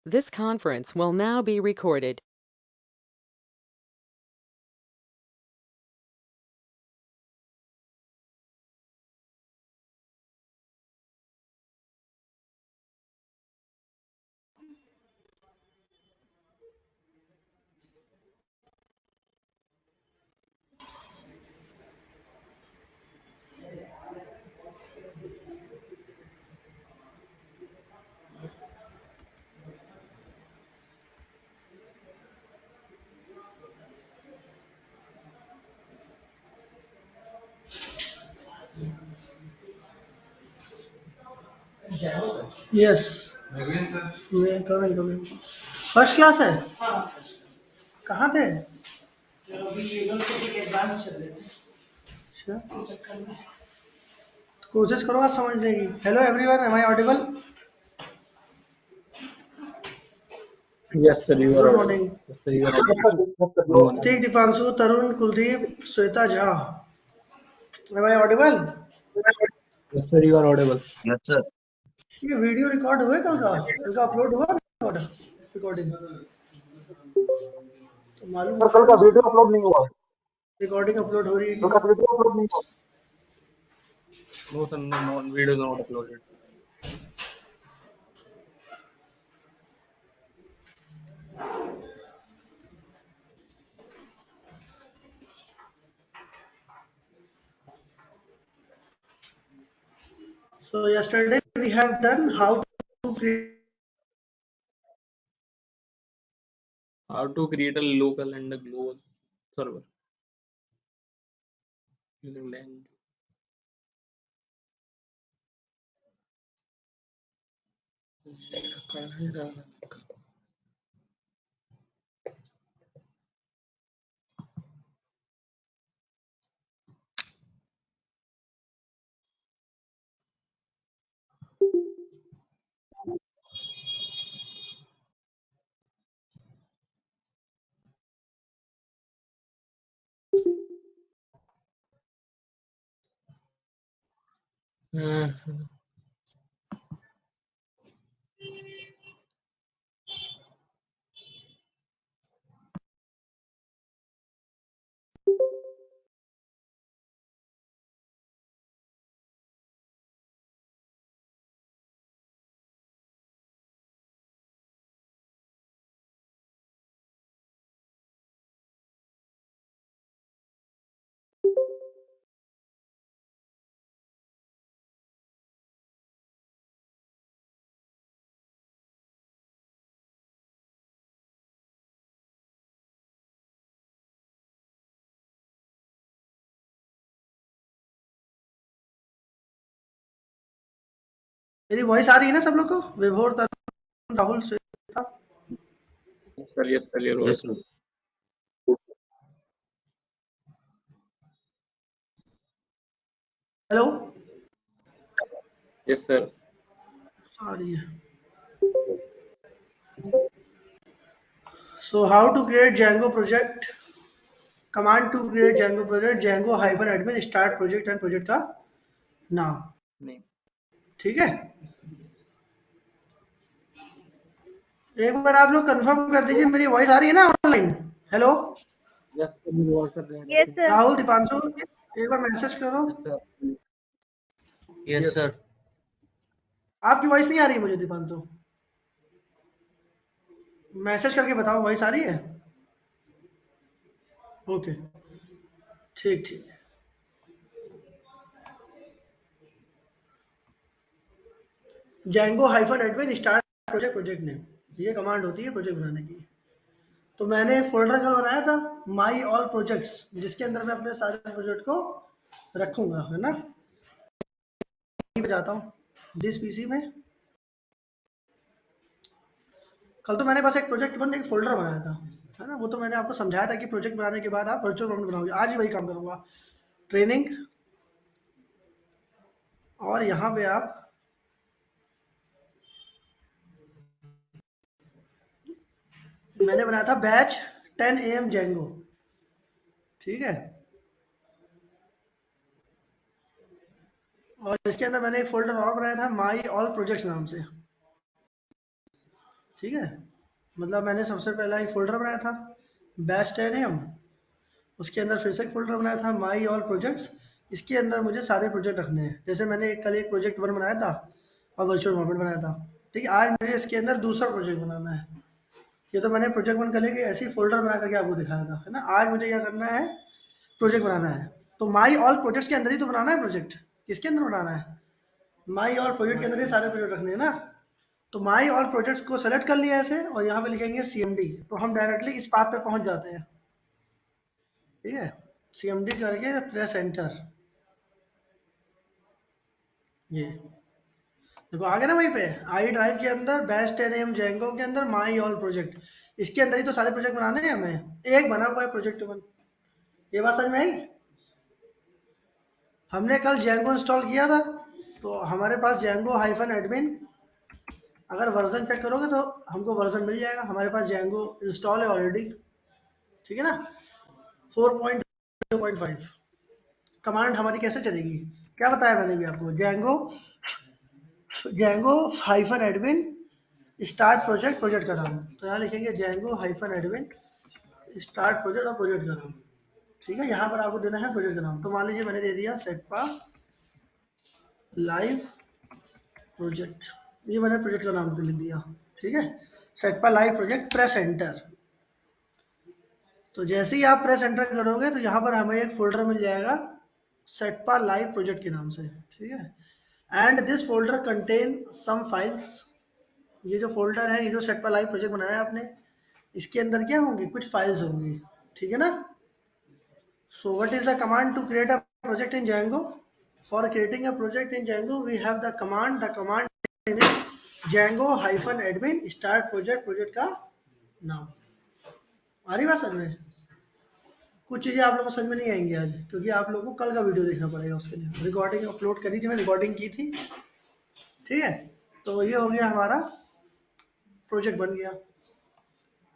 This conference will now be recorded. Yes. मैं comment first class है। कहाँ थे? अभी यूनिवर्सिटी के ब्रांच चल रहे थे। अच्छा, तो कोशिश करो आज समझने की। Hello everyone, am I audible? Yes, sir, you are good audible. Morning. Yes, sir, you are audible. Good morning. ठीक, Deepanshu, Tarun, Kuldeep, Shweta Jha, am I audible? Yes, sir, you are audible. Yes, sir. ये वीडियो रिकॉर्ड हुए कल का upload हुआ recording? तो मालूम sir कल का वीडियो अपलोड नहीं हुआ। रिकॉर्डिंग अपलोड हो रही है कल का वीडियो अपलोड नहीं हुआ। No, sir, no, video is not uploaded. So yesterday we have done how to create How to create a local and a global server using Lang. मेरी वॉइस आ रही है ना सब लोग को? Vibhor, Tarun, Rahul, Shweta. Yes, sir, yes, sir, you are Yes, audible. sir. Hello, Yes, sir. आ रही है। So how to create Django project? Command to create Django project, Django hyphen admin start project and project का नाम। Name. ठीक है, एक बार आप लोग कंफर्म कर दीजिए मेरी वॉइस आ रही है ना online? Hello Yes, sir, you are sir. Yes, sir. Rahul, Deepanshu, एक बार मैसेज करो। Yes, sir. Yes, sir. आपकी वॉइस नहीं आ रही है मुझे दीपांशु, मैसेज करके बताओ वॉइस आ रही है? ओके, ठीक ठीक। Django hyphen admin start project project name, ये कमांड होती है प्रोजेक्ट बनाने की। तो मैंने एक फोल्डर कल बनाया था माई ऑल प्रोजेक्ट्स, जिसके अंदर मैं अपने सारे प्रोजेक्ट को रखूंगा, है ना? जाता हूँ दिस पीसी में। कल तो मैंने बस एक प्रोजेक्ट बनने एक फोल्डर बनाया था, है ना? वो तो मैंने आपको समझाया था कि प्रोजेक्ट बनाने के बाद आप वर्चुअल मॉडल बनाओगे। आज ही वही काम करूंगा। ट्रेनिंग, और यहाँ पे आप मैंने बनाया था बैच 10 AM Django, ठीक है? और इसके अंदर मैंने एक फोल्डर और बनाया था माई ऑल प्रोजेक्ट्स नाम से, ठीक है, मतलब मैंने सबसे पहला एक फोल्डर बनाया था बैच 10am, उसके अंदर फिर से एक फोल्डर बनाया था माई ऑल प्रोजेक्ट्स, इसके अंदर मुझे सारे प्रोजेक्ट रखने हैं। जैसे मैंने कल एक प्रोजेक्ट 1 बनाया था और वर्चुअल मोमेंट बनाया था, ठीक है। आज मुझे इसके अंदर दूसरा प्रोजेक्ट बनाना है। ये तो मैंने प्रोजेक्ट 1 कल के ऐसे ही फोल्डर बना करके आपको दिखाया था, है ना। आज मुझे क्या करना है, प्रोजेक्ट बनाना है। तो माई ऑल प्रोजेक्ट्स के अंदर ही तो बनाना है प्रोजेक्ट, किसके अंदर बनाना है, माई ऑल प्रोजेक्ट के अंदर ही सारे प्रोजेक्ट रखने हैं ना। तो माई ऑल प्रोजेक्ट्स को सेलेक्ट कर लिया ऐसे और यहाँ पे लिखेंगे CMD, तो हम डायरेक्टली इस पाथ पे पहुंच जाते हैं, ठीक है। CMD करके प्रेस एंटर, ये देखो आ गया ना वहीं पे आई ड्राइव के अंदर बैच 10am जेंगो के अंदर माई ऑल प्रोजेक्ट, इसके अंदर ही तो सारे प्रोजेक्ट बनाने हैं हमें, एक बना हुआ है प्रोजेक्ट 1। ये बात समझ में आई। हमने कल जेंगो इंस्टॉल किया था, तो हमारे पास जेंगो -admin, अगर वर्जन चेक करोगे तो हमको वर्जन मिल जाएगा, हमारे पास जेंगो इंस्टॉल है ऑलरेडी, ठीक है ना। 4.0.5 कमांड हमारी कैसे चलेगी, क्या बताया मैंने भी आपको, Django -admin start project, project का नाम, तो यहाँ लिखेंगे जेंगो -admin स्टार्ट प्रोजेक्ट और प्रोजेक्ट का नाम, ठीक है। यहाँ पर आपको देना है प्रोजेक्ट का नाम, तो मान लीजिए मैंने दे दिया सेटपा लाइव प्रोजेक्ट, ये मैंने प्रोजेक्ट का नाम लिख दिया, ठीक है। सेटपा लाइव प्रोजेक्ट, प्रेस एंटर। तो जैसे ही आप प्रेस एंटर करोगे तो यहाँ पर हमें एक फोल्डर मिल जाएगा सेटपा लाइव प्रोजेक्ट के नाम से, ठीक है। And this folder contain some files, ये जो फोल्डर है, ये जो सेटपा लाइव प्रोजेक्ट बनाया है आपने, इसके अंदर क्या होंगे, कुछ फाइल्स होंगी, ठीक है ना। So what is the command to create a project in Django? For creating a project in Django, we have the command name is Django -admin start project, project का नाम। आ रही बात समझ में। कुछ चीज़ें आप लोगों को समझ में नहीं आएंगी आज, क्योंकि आप लोगों को कल का वीडियो देखना पड़ेगा, उसके लिए रिकॉर्डिंग अपलोड करी थी, मैं रिकॉर्डिंग की थी, ठीक है। तो ये हो गया हमारा प्रोजेक्ट बन गया,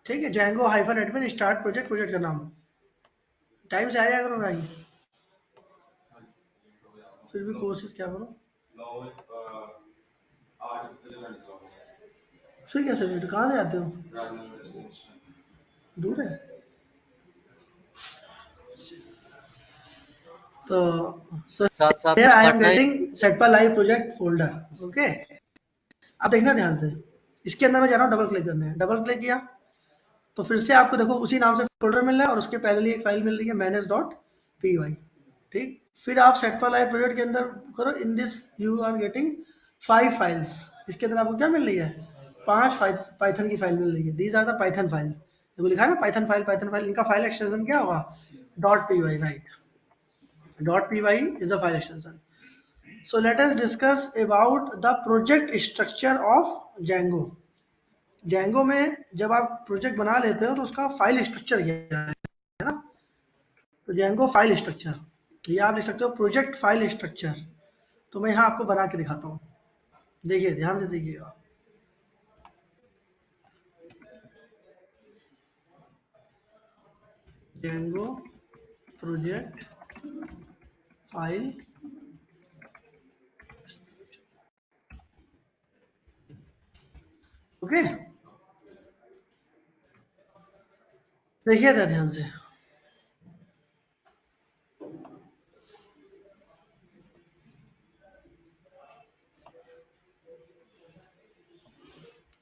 ठीक है। Django -admin start project, project का नाम। टाइम से आया करो भाई, फिर भी कोशिश क्या करो। फिर कैसे लेट, कहाँ से आते हो, दूर है। तो साथ साथ here में I am पढ़ना है। getting setpa live project folder, okay। अब देखना ध्यान से, इसके अंदर मैं जा रहा हूँ डबल क्लिक करने, डबल क्लिक किया तो फिर से आपको देखो उसी नाम से फोल्डर मिल रहा है और उसके पहले एक फाइल मिल रही है manage.py, ठीक। फिर आप सेटपा लाइव प्रोजेक्ट के अंदर करो, in this you are getting 5 files, इसके अंदर आपको क्या मिल रही है, 5 पाइथन की फाइल मिल रही है, these are the python file, देखो लिखा है ना पाइथन फाइल, पाइथन फाइल, इनका फाइल एक्सटेंशन क्या होगा, .py, right, .py is the file extension. So let us discuss about the project structure of Django. Django में जब आप प्रोजेक्ट बना लेते हो तो उसका फाइल स्ट्रक्चर क्या है ना। तो Django फाइल स्ट्रक्चर, तो ये आप लिख सकते हो प्रोजेक्ट फाइल स्ट्रक्चर। तो मैं यहाँ आपको बना के दिखाता हूँ, देखिए ध्यान से देखिएगा। Django प्रोजेक्ट फाइल, ओके, देखिए ध्यान से।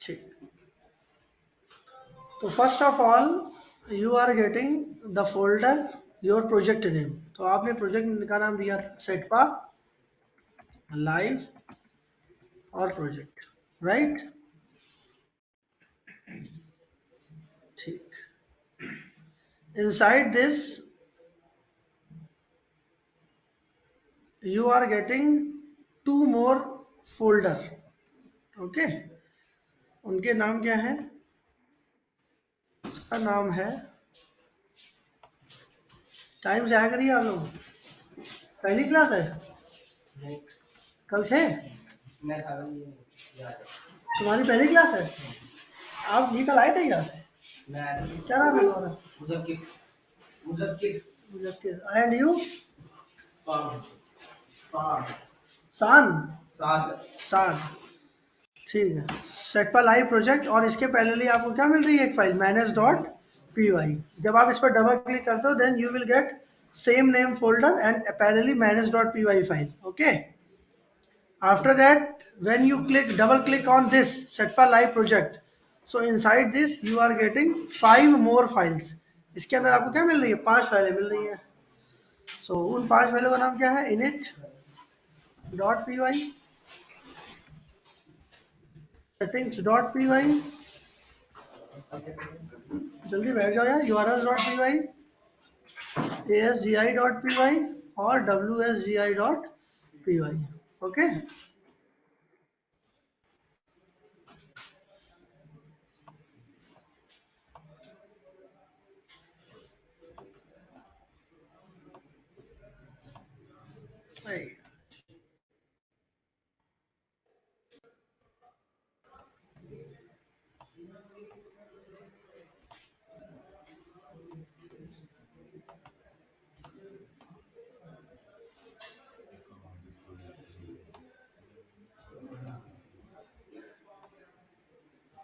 ठीक, तो first of all you are getting the folder your project name, तो आपने प्रोजेक्ट का नाम दिया था सेटपा लाइव और प्रोजेक्ट, राइट, ठीक। Inside this you are getting 2 more folder, okay. उनके नाम क्या है, उसका नाम है, टाइम से आया करिए आप लोग, पहली क्लास है, कल थे, तुम्हारी पहली क्लास है, आप ये कल आए थे क्या, क्या नाम है तुम्हारा, मुजक्किर, एंड यू, सान, साद, ठीक है, सेट पर लाइव प्रोजेक्ट, और इसके पहले आपको क्या मिल रही है, एक फाइल manage.py। जब आप इस पर डबल क्लिक करते हो then you will get same name folder and parallelly manage.py file. Okay, after that when you double click on this setpa live project, so inside this you are getting 5 more files। इसके अंदर आपको क्या मिल रही है, 5 फाइलें मिल रही है। सो उन 5 फाइलों का नाम क्या है, init.py, settings.py, जल्दी बैठ जाओ यार, urls.py, asgi.py और wsgi.py। ओके,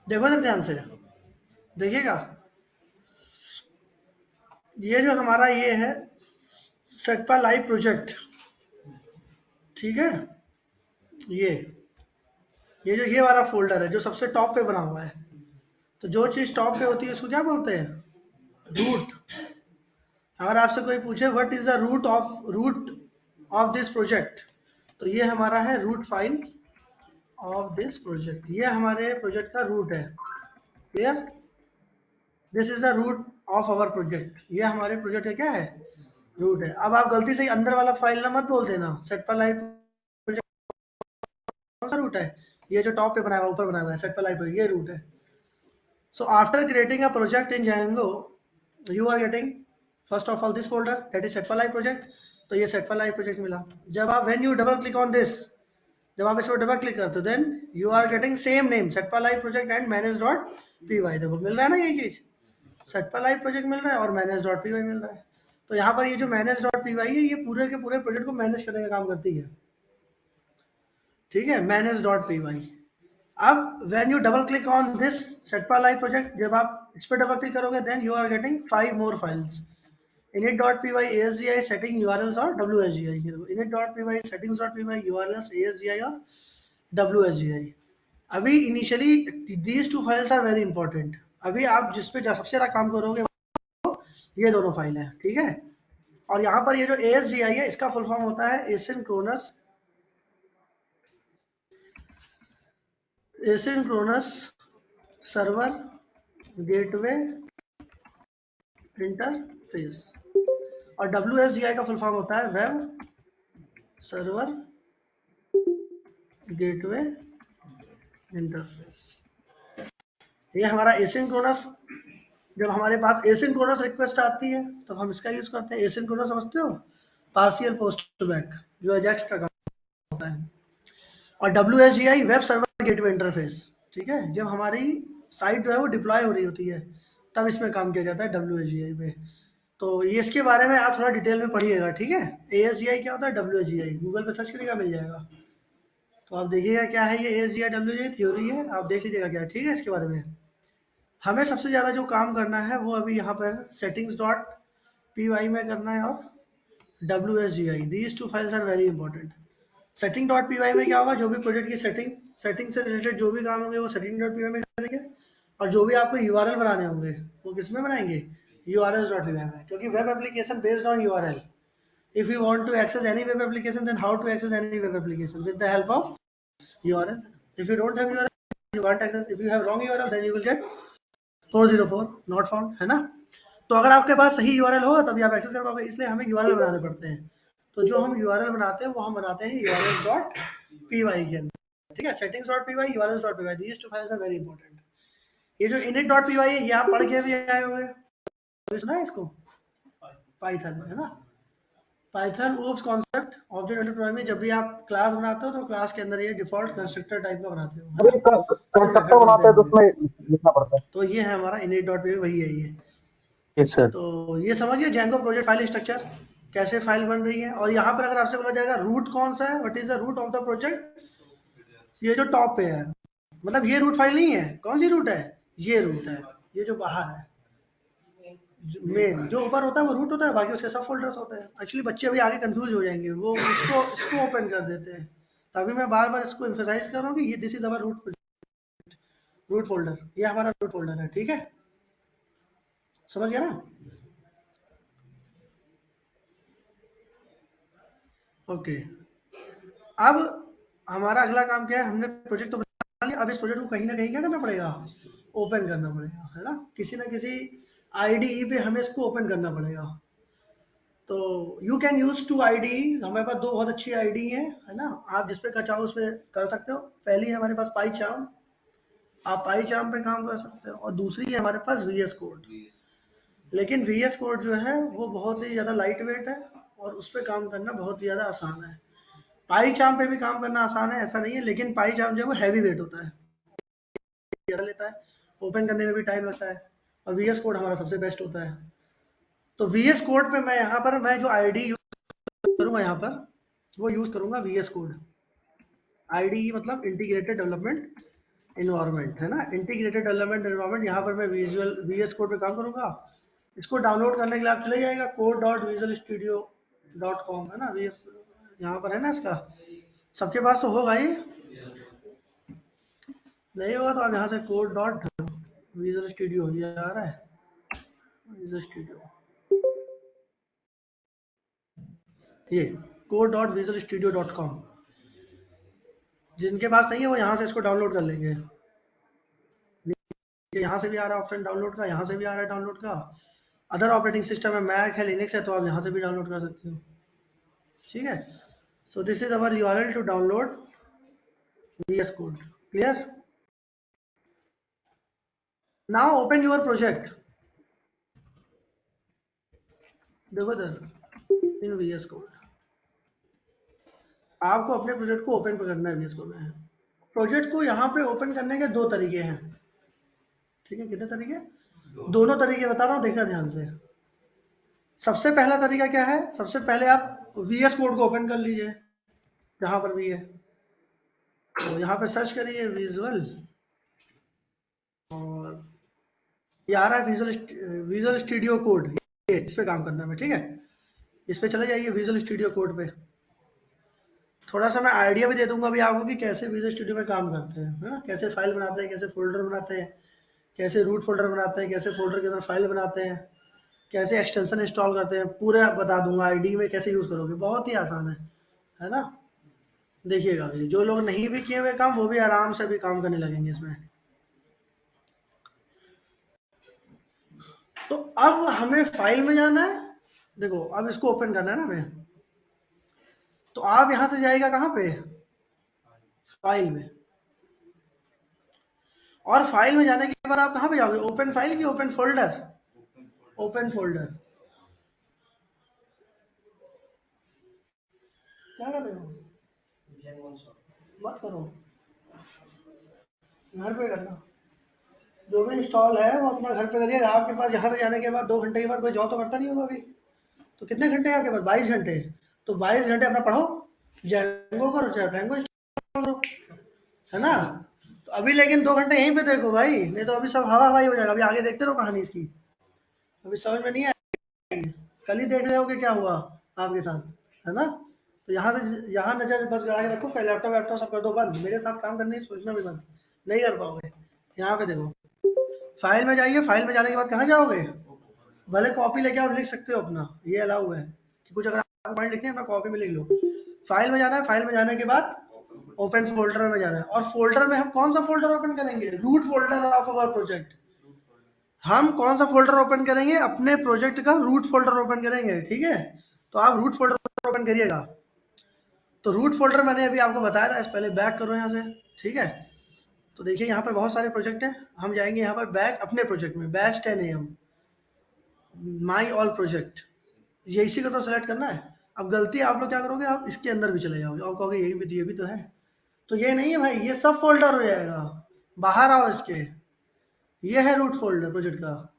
देखो ना ध्यान से, देखिएगा, ये जो हमारा ये है सेटपा लाइव प्रोजेक्ट, ठीक है, ये जो ये वाला फोल्डर है जो सबसे टॉप पे बना हुआ है, तो जो चीज टॉप पे होती है उसको क्या बोलते हैं, रूट। अगर आपसे कोई पूछे what is the root of this project, तो ये हमारा है root file of this project, ये हमारे प्रोजेक्ट का रूट है। Clear, this is the root of our project, ये हमारे प्रोजेक्ट का क्या है, रूट है। अब आप गलती से अंदर वाला फाइल ना मत बोल देना, सेटपा लाइव प्रोजेक्ट कौन सा रूट है, ये जो टॉप पे बनाया हुआ, ऊपर बनाया हुआ है सेटपा लाइव प्रोजेक्ट, ये रूट है। So after creating a project in Django, you are getting first of all this folder that is setpa live project। तो ये setpa live project मिला। जब आप when you double click on this, जब आप इस पर डबल क्लिक करते हो then you are getting same name setpa live project and manage.py। देखो मिल रहा है ना ये चीज, setpa live project मिल रहा है और manage.py मिल रहा है। तो यहाँ पर ये जो manage.py है ये पूरे के पूरे प्रोजेक्ट को मैनेज करने का काम करती है, ठीक है, manage.py। अब when you double click on this setpa live project, जब आप इस पर डबल क्लिक करोगे then you are getting 5 more files, init.py, asgi, setting, urls और wsgi। init.py, settings.py, urls, asgi और wsgi। अभी initially these two files are very important। अभी आप जिस पे सबसे ज़्यादा काम करोगे ये दोनों फाइल है, ठीक है। और यहाँ पर ये जो asgi है इसका फुल फॉर्म होता है asynchronous सर्वर गेटवे इंटरफेस, और WSGI का फुल फॉर्म होता है वेब सर्वर गेटवे इंटरफेस। ये हमारा एसिंक्रोनस, जब हमारे पास एसिंक्रोनस रिक्वेस्ट आती है तो हम इसका यूज करते हैं। एसिंक्रोनस समझते हो, पार्शियल पोस्ट बैक, जो एजेक्स का काम होता है। और WSGI web server gateway interface, ठीक है, जब हमारी साइट जो है वो डिप्लॉय हो रही होती है तब इसमें काम किया जाता है WSGI पे। तो ये इसके बारे में आप थोड़ा डिटेल में पढ़िएगा, ठीक है। ASGI क्या होता है, WSGI गूगल पे सर्च करिएगा मिल जाएगा। तो आप देखिएगा क्या है ये ASGI WSGI थ्योरी है, आप देख लीजिएगा क्या है, ठीक है। इसके बारे में हमें सबसे ज़्यादा जो काम करना है वो अभी यहाँ पर settings.py में करना है और WSGI, these two files are very important। setting.py में क्या होगा, जो भी प्रोजेक्ट की सेटिंग से रिलेटेड जो भी काम होंगे वो setting.py में करेंगे, और जो भी आपको URL बनाने होंगे वो किस में बनाएंगे, urls.py में, क्योंकि web application based on URL। If you want to access any web application, then how to access any web application, with the help of URL। If you don't have URL, you can't access। If you have wrong URL, then you will get 404 not found, है ना। तो अगर आपके पास सही URL होगा तभी आप access कर पाओगे, इसलिए हमें URL बनाने पड़ते हैं। तो जो हम URL बनाते हैं वो हम बनाते हैं urls.py के अंदर, ठीक है। settings.py, urls.py, these two files are very important। ये जो init.py है ये आप पढ़ के भी आए होंगे, अभी सुना है इसको, पाइथन है ना, python oops concept object oriented programming में जब भी आप क्लास बनाते हो तो क्लास के अंदर ये डिफॉल्ट कंस्ट्रक्टर टाइप का बनाते हो, अभी कंस्ट्रक्टर बनाते हैं तो उसमें लिखना पड़ता है। तो ये है हमारा init.py, वही है ये। Yes sir. तो ये समझिए Django प्रोजेक्ट फाइल स्ट्रक्चर कैसे फाइल बन रही है। और यहाँ पर अगर आपसे बोला जाएगा रूट कौन सा है, what is the root of the project, ये जो टॉप पे है मतलब ये रूट फाइल नहीं है, कौन सी रूट है, ये रूट है, ये जो बाहर है मेन, जो ऊपर होता है वो रूट होता है, बाकी उसके सब फोल्डर्स होते हैं। एक्चुअली बच्चे अभी आगे कंफ्यूज हो जाएंगे, वो इसको ओपन कर देते हैं, तभी मैं बार बार इसको एम्फेसाइज कर रहा हूँ कि ये this is our root folder, ये हमारा रूट फोल्डर है, ठीक है, समझ गया ना। ओके, अब हमारा अगला काम क्या है, हमने प्रोजेक्ट तो बना लिया, अब इस प्रोजेक्ट को कहीं ना कहीं क्या करना पड़ेगा, ओपन करना पड़ेगा, है ना, किसी ना किसी आईडीई पे हमें इसको ओपन करना पड़ेगा। तो यू कैन यूज 2 आईडी, हमारे पास 2 बहुत अच्छी आईडी है ना, आप जिस पे चाहो उस पे कर सकते हो। पहली है हमारे पास पाईचार्म, आप पाईचार्म पे काम कर सकते हो, और दूसरी है हमारे पास वीएस कोड। लेकिन वीएस कोड जो है वो बहुत ही ज़्यादा लाइट वेट है, और उस पर काम करना बहुत ही ज़्यादा आसान है। पाईचार्म पे भी काम करना आसान है, ऐसा नहीं है, लेकिन पाईचार्म जो है वो हैवी वेट होता है, ज़्यादा लेता है, ओपन करने में भी टाइम लगता है, और वीएस कोड हमारा सबसे बेस्ट होता है। तो वीएस कोड पे मैं यहाँ पर मैं जो आईडी यूज करूँगा यहाँ पर, वो यूज़ करूँगा वीएस कोड। आईडी मतलब इंटीग्रेटेड डेवलपमेंट इन्वायरमेंट, है ना, इंटीग्रेटेड डेवलपमेंट इन्वायरमेंट। यहाँ पर मैं विजुअल वीएस कोड पे काम करूँगा। इसको डाउनलोड करने के लिए आप चले जाएगा code.visualstudio.com, है ना, वीएस यहाँ पर है ना, इसका सबके पास तो होगा ही, नहीं होगा तो आप यहाँ से कोड डॉट विजुअल स्टूडियो, ये आ रहा है विजुअल स्टूडियो, ये code.visualstudio.com, जिनके पास नहीं है वो यहाँ से इसको डाउनलोड कर लेंगे। ये यहाँ से भी आ रहा है ऑप्शन डाउनलोड का, यहाँ से भी आ रहा है डाउनलोड का। अदर ऑपरेटिंग सिस्टम है, मैक है, लिनक्स है, तो आप यहाँ से भी डाउनलोड कर सकते हो, ठीक है। So this is our URL to download VS code, clear. Now open your project, देखो इधर इन VS कोड, आपको अपने प्रोजेक्ट को ओपन करना है VS कोड में। प्रोजेक्ट को यहाँ पे ओपन करने के 2 तरीके हैं, ठीक है, कितने तरीके, दोनों तरीके बता रहा हूँ, देखना ध्यान से। सबसे पहला तरीका क्या है, सबसे पहले आप VS कोड को ओपन कर लीजिए जहाँ पर भी है, तो यहाँ पे सर्च करिए विजुअल, और ये आ रहा है विजुअल स्टूडियो कोड, ये इस पे काम करना है, ठीक है, इस पे चले जाइए विजुअल स्टूडियो कोड पे। थोड़ा सा मैं आइडिया भी दे दूंगा अभी आपको कि कैसे विजुअल स्टूडियो में काम करते हैं, है ना, कैसे फाइल बनाते हैं, कैसे फोल्डर बनाते हैं, कैसे रूट फोल्डर बनाते हैं, कैसे फोल्डर के अंदर फाइल बनाते हैं, कैसे एक्सटेंशन इंस्टॉल करते हैं, पूरे बता दूंगा। आईडी में कैसे यूज करोगे, बहुत ही आसान है ना। देखिएगा अभी जो लोग नहीं भी किए हुए काम, वो भी आराम से भी काम करने लगेंगे इसमें। तो अब हमें फाइल में जाना है, देखो अब इसको ओपन करना है ना हमें, तो आप यहां से जाएगा कहाँ पे, फाइल में, और फाइल में जाने के बाद आप कहाँ पे जाओगे, ओपन फाइल की ओपन फोल्डर, ओपन फोल्डर, क्या कर रहे हो, मत करो, घर पे करना, जो भी इंस्टॉल है वो अपना घर पे करिए। आपके पास यहाँ से जाने के बाद 2 घंटे के बाद कोई जॉब तो करता नहीं होगा अभी, तो कितने घंटे हैं आपके पास, 22 घंटे, तो 22 घंटे अपना पढ़ो, जैंगो करो चाहे फ्रैंगो करो, है ना। तो अभी लेकिन 2 घंटे यहीं पे देखो भाई, नहीं तो अभी सब हवा हवाई हो जाएगा, अभी आगे देखते रहो कहानी इसकी, अभी समझ में नहीं आएगी, कल ही देख रहे हो कि क्या हुआ आपके साथ, है ना। तो यहाँ नजर बस गड़ा के रखो, लैपटॉप वैपटॉप सब कर दो बंद, मेरे साथ काम करने की सोचना भी बंद, नहीं कर पाओगे। यहाँ पे देखो, फाइल में जाइए, फाइल में जाने के बाद कहाँ जाओगे, भले कॉपी लेके आप लिख सकते हो अपना, ये अलाउ है कि कुछ अगर आपको पॉइंट लिखने हैं अपना कॉपी में लिख लो। फाइल में जाना है, फाइल में जाने के बाद ओपन फोल्डर में जाना है, और फोल्डर में हम कौन सा फोल्डर ओपन करेंगे, root folder of our project. हम कौन सा फोल्डर ओपन करेंगे, अपने प्रोजेक्ट का रूट फोल्डर ओपन करेंगे, ठीक है। तो आप रूट फोल्डर ओपन करिएगा। तो रूट फोल्डर मैंने अभी आपको बताया था, पहले बैक करो यहाँ से, ठीक है। तो देखिए यहाँ पर बहुत सारे प्रोजेक्ट हैं, हम जाएंगे यहाँ पर बैक अपने प्रोजेक्ट में, batch 10 AM my all project, ये इसी को तो सेलेक्ट करना है। अब गलती आप लोग क्या करोगे, आप इसके अंदर भी चले जाओगे और कहोगे ये भी तो है, तो ये नहीं है भाई, ये सब फोल्डर हो जाएगा, बाहर आओ इसके, ये है रूट फोल्डर प्रोजेक्ट का।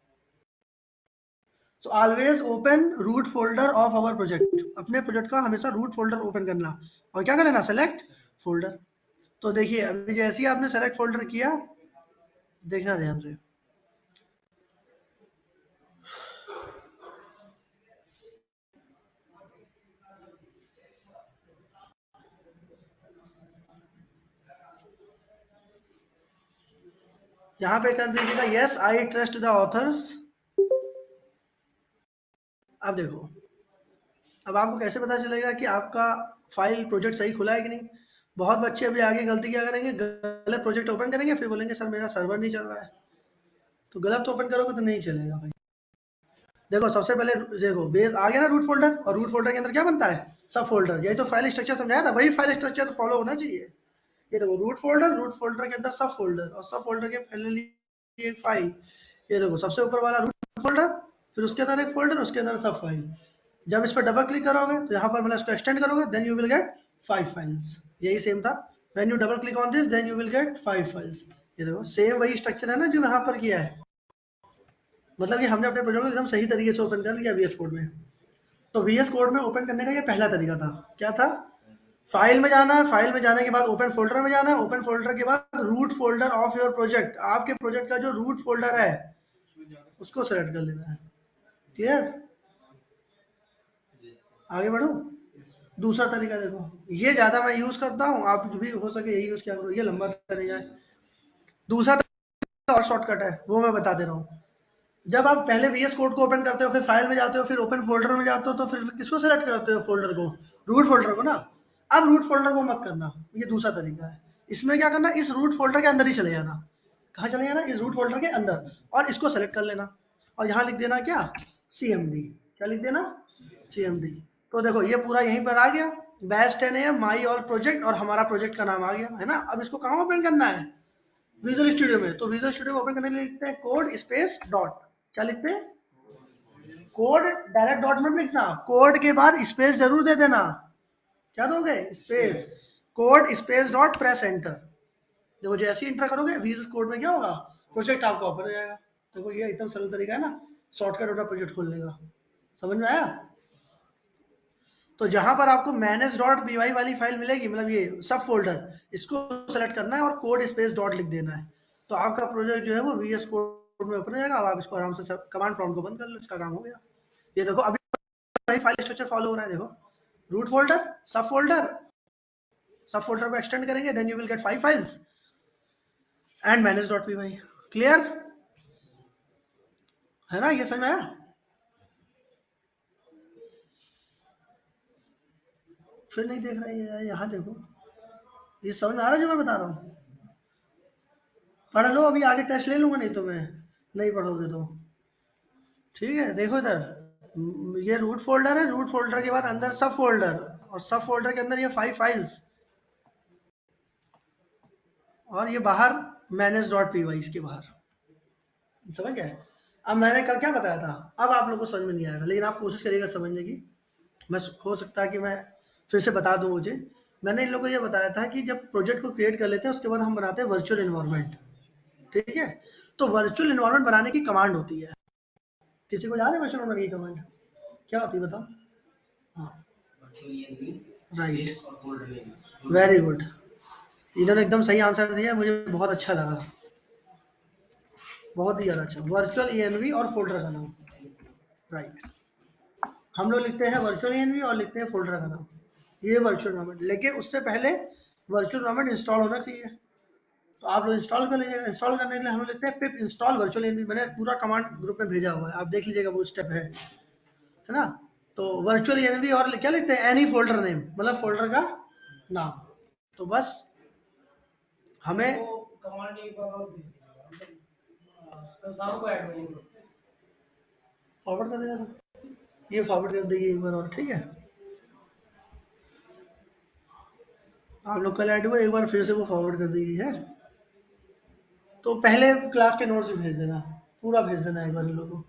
So always open root folder of our project, अपने प्रोजेक्ट का हमेशा रूट फोल्डर ओपन करना, और क्या कर लेना, सेलेक्ट फोल्डर, तो देखिए अभी जैसे ही आपने सेलेक्ट फोल्डर किया, देखना ध्यान से, यहाँ पे कर दीजिएगा yes I trust the author's. अब देखो, अब आपको कैसे पता चलेगा कि आपका फाइल प्रोजेक्ट सही खुला है कि नहीं। बहुत बच्चे अभी आगे गलती क्या करेंगे, गलत प्रोजेक्ट ओपन करेंगे, फिर बोलेंगे सर मेरा सर्वर नहीं चल रहा है। तो गलत ओपन करोगे तो नहीं चलेगा भाई। देखो सबसे पहले देखो बेस आ गया ना रूट फोल्डर, और रूट फोल्डर के अंदर क्या बनता है, सब फोल्डर। यही तो फाइल स्ट्रक्चर समझाया था, वही फाइल स्ट्रक्चर तो फॉलो होना चाहिए। ये देखो रूट फोल्डर, रूट फोल्डर के अंदर सब फोल्डर, और सब फोल्डर के पहले एक फाइल। ये देखो सबसे ऊपर वाला रूट फोल्डर, फिर उसके अंदर एक फोल्डर, उसके अंदर सब फाइल। जब इस पर डबल क्लिक करोगे तो यहाँ पर मतलब इसको एक्सटेंड करोगे, then you will get 5 files. यही सेम था, when you double click on this then you will get 5 files. ये देखो सेम वही स्ट्रक्चर है ना जो यहाँ पर किया है। मतलब कि हमने अपने प्रोजेक्ट को एकदम सही तरीके से ओपन कर लिया VS कोड में। तो VS कोड में ओपन करने का ये पहला तरीका था। क्या था, फाइल में जाना है, फाइल में जाने के बाद ओपन फोल्डर में जाना है, ओपन फोल्डर के बाद root folder of your project, आपके प्रोजेक्ट का जो रूट फोल्डर है उसको सेलेक्ट कर लेना है। क्लियर, आगे बढ़ो। दूसरा तरीका देखो, ये ज्यादा मैं यूज करता हूँ, आप भी हो सके यही यूज किया करो, ये लंबा तरीका है। दूसरा तरीका और शॉर्टकट है, वो मैं बता दे रहा हूँ। जब आप पहले VS कोड को ओपन करते हो, फिर फाइल में जाते हो, फिर ओपन फोल्डर में जाते हो, तो फिर किसको सेलेक्ट करते हो, फोल्डर को, रूट फोल्डर को ना। अब रूट फोल्डर को मत करना, ये दूसरा तरीका है। इसमें क्या करना, इस रूट फोल्डर के अंदर ही चले जाना। कहाँ चले जाना, इस रूट फोल्डर के अंदर, और इसको सेलेक्ट कर लेना, और यहाँ लिख देना क्या, CMD। क्या लिख देना, CMD। तो देखो ये पूरा यहीं पर आ गया, batch 10 AM my all project, और हमारा प्रोजेक्ट का नाम आ गया है ना। अब इसको कहाँ ओपन करना है, विजुअल स्टूडियो में। तो विजुअल स्टूडियो ओपन करने के लिए लिखते हैं कोड स्पेस डॉट। क्या लिखते हैं, कोड, डायरेक्ट डॉट मत लिखना, कोड के बाद स्पेस जरूर दे देना। क्या दोगे, space, code space dot press enter. देखो जैसे ही इंटर करोगे VS कोड में क्या होगा, प्रोजेक्ट आपका ओपन हो जाएगा। देखो ये एकदम सरल तरीका है ना शॉर्टकट अपना प्रोजेक्ट खोलने का। समझ में आया। तो जहां पर आपको मैनेज डॉट py वाली फाइल मिलेगी, मतलब ये सब फोल्डर, इसको सेलेक्ट करना है और कोड स्पेस डॉट लिख देना है। तो आपका प्रोजेक्ट जो है वो VS कोड में ओपन हो जाएगा। अब आप इसको आराम से कमांड प्रॉम्प्ट को बंद कर लो, इसका काम हो गया। ये देखो अभी वही फाइल स्ट्रक्चर फॉलो हो रहा है। देखो root folder, sub folder, sub folder को एक्सटेंड करेंगे, then you will get 5 files and manage.py। Clear है ना, ये समझ में आया। फिर नहीं देख रहे हैं, यहाँ देखो, ये समझ में आ रहा है जो मैं बता रहा हूँ। पढ़ लो, अभी आगे टेस्ट ले लूंगा, नहीं तो मैं, नहीं पढ़ोगे तो ठीक है। देखो इधर ये रूट फोल्डर है, रूट फोल्डर के बाद अंदर सब फोल्डर, और सब फोल्डर के अंदर ये 5 फाइल्स, और ये बाहर manage.py इसके बाहर। समझ गए। अब मैंने कल क्या बताया था, अब आप लोगों को समझ में नहीं आएगा, लेकिन आप कोशिश करिएगा समझने की। मैं हो सकता है कि मैं फिर से बता दूं। मुझे, मैंने इन लोगों को ये बताया था कि जब प्रोजेक्ट को क्रिएट कर लेते हैं उसके बाद हम बनाते हैं वर्चुअल एनवायरनमेंट। ठीक है, तो वर्चुअल एनवायरनमेंट बनाने की कमांड होती है। किसी को याद है वर्चुअल एनवायरनमेंट की कमांड क्या होती है, बताओ। हाँ राइट, वेरी गुड, इन्होंने एकदम सही आंसर दिया, मुझे बहुत अच्छा लगा, बहुत ही ज़्यादा अच्छा। वर्चुअल ENV और फोल्डर का नाम, राइट। हम लोग लिखते हैं वर्चुअल ENV और लिखते हैं फोल्डर का नाम, ये वर्चुअल एनवायरनमेंट। लेकिन उससे पहले वर्चुअल एनवायरनमेंट इंस्टॉल होना चाहिए, तो आप लोग इंस्टॉल कर लीजिएगा। इंस्टॉल करने के लिए हम लोग लिखते हैं पिप इंस्टॉल वर्चुअल ENV। मैंने पूरा कमांड ग्रुप में भेजा हुआ है, आप देख लीजिएगा, वो स्टेप है ना। तो वर्चुअल ENV और क्या लिखते हैं, एनी फोल्डर नेम, मतलब फोल्डर का नाम। तो बस हमें फॉरवर्ड कर देगा, ये फॉरवर्ड कर देगी एक बार और, ठीक है। आप लोग कल ऐड हुए, एक बार फिर से वो फॉरवर्ड कर देगी है। तो पहले क्लास के नोट्स भी भेज देना, पूरा भेज देना एक बार इन लोगों को,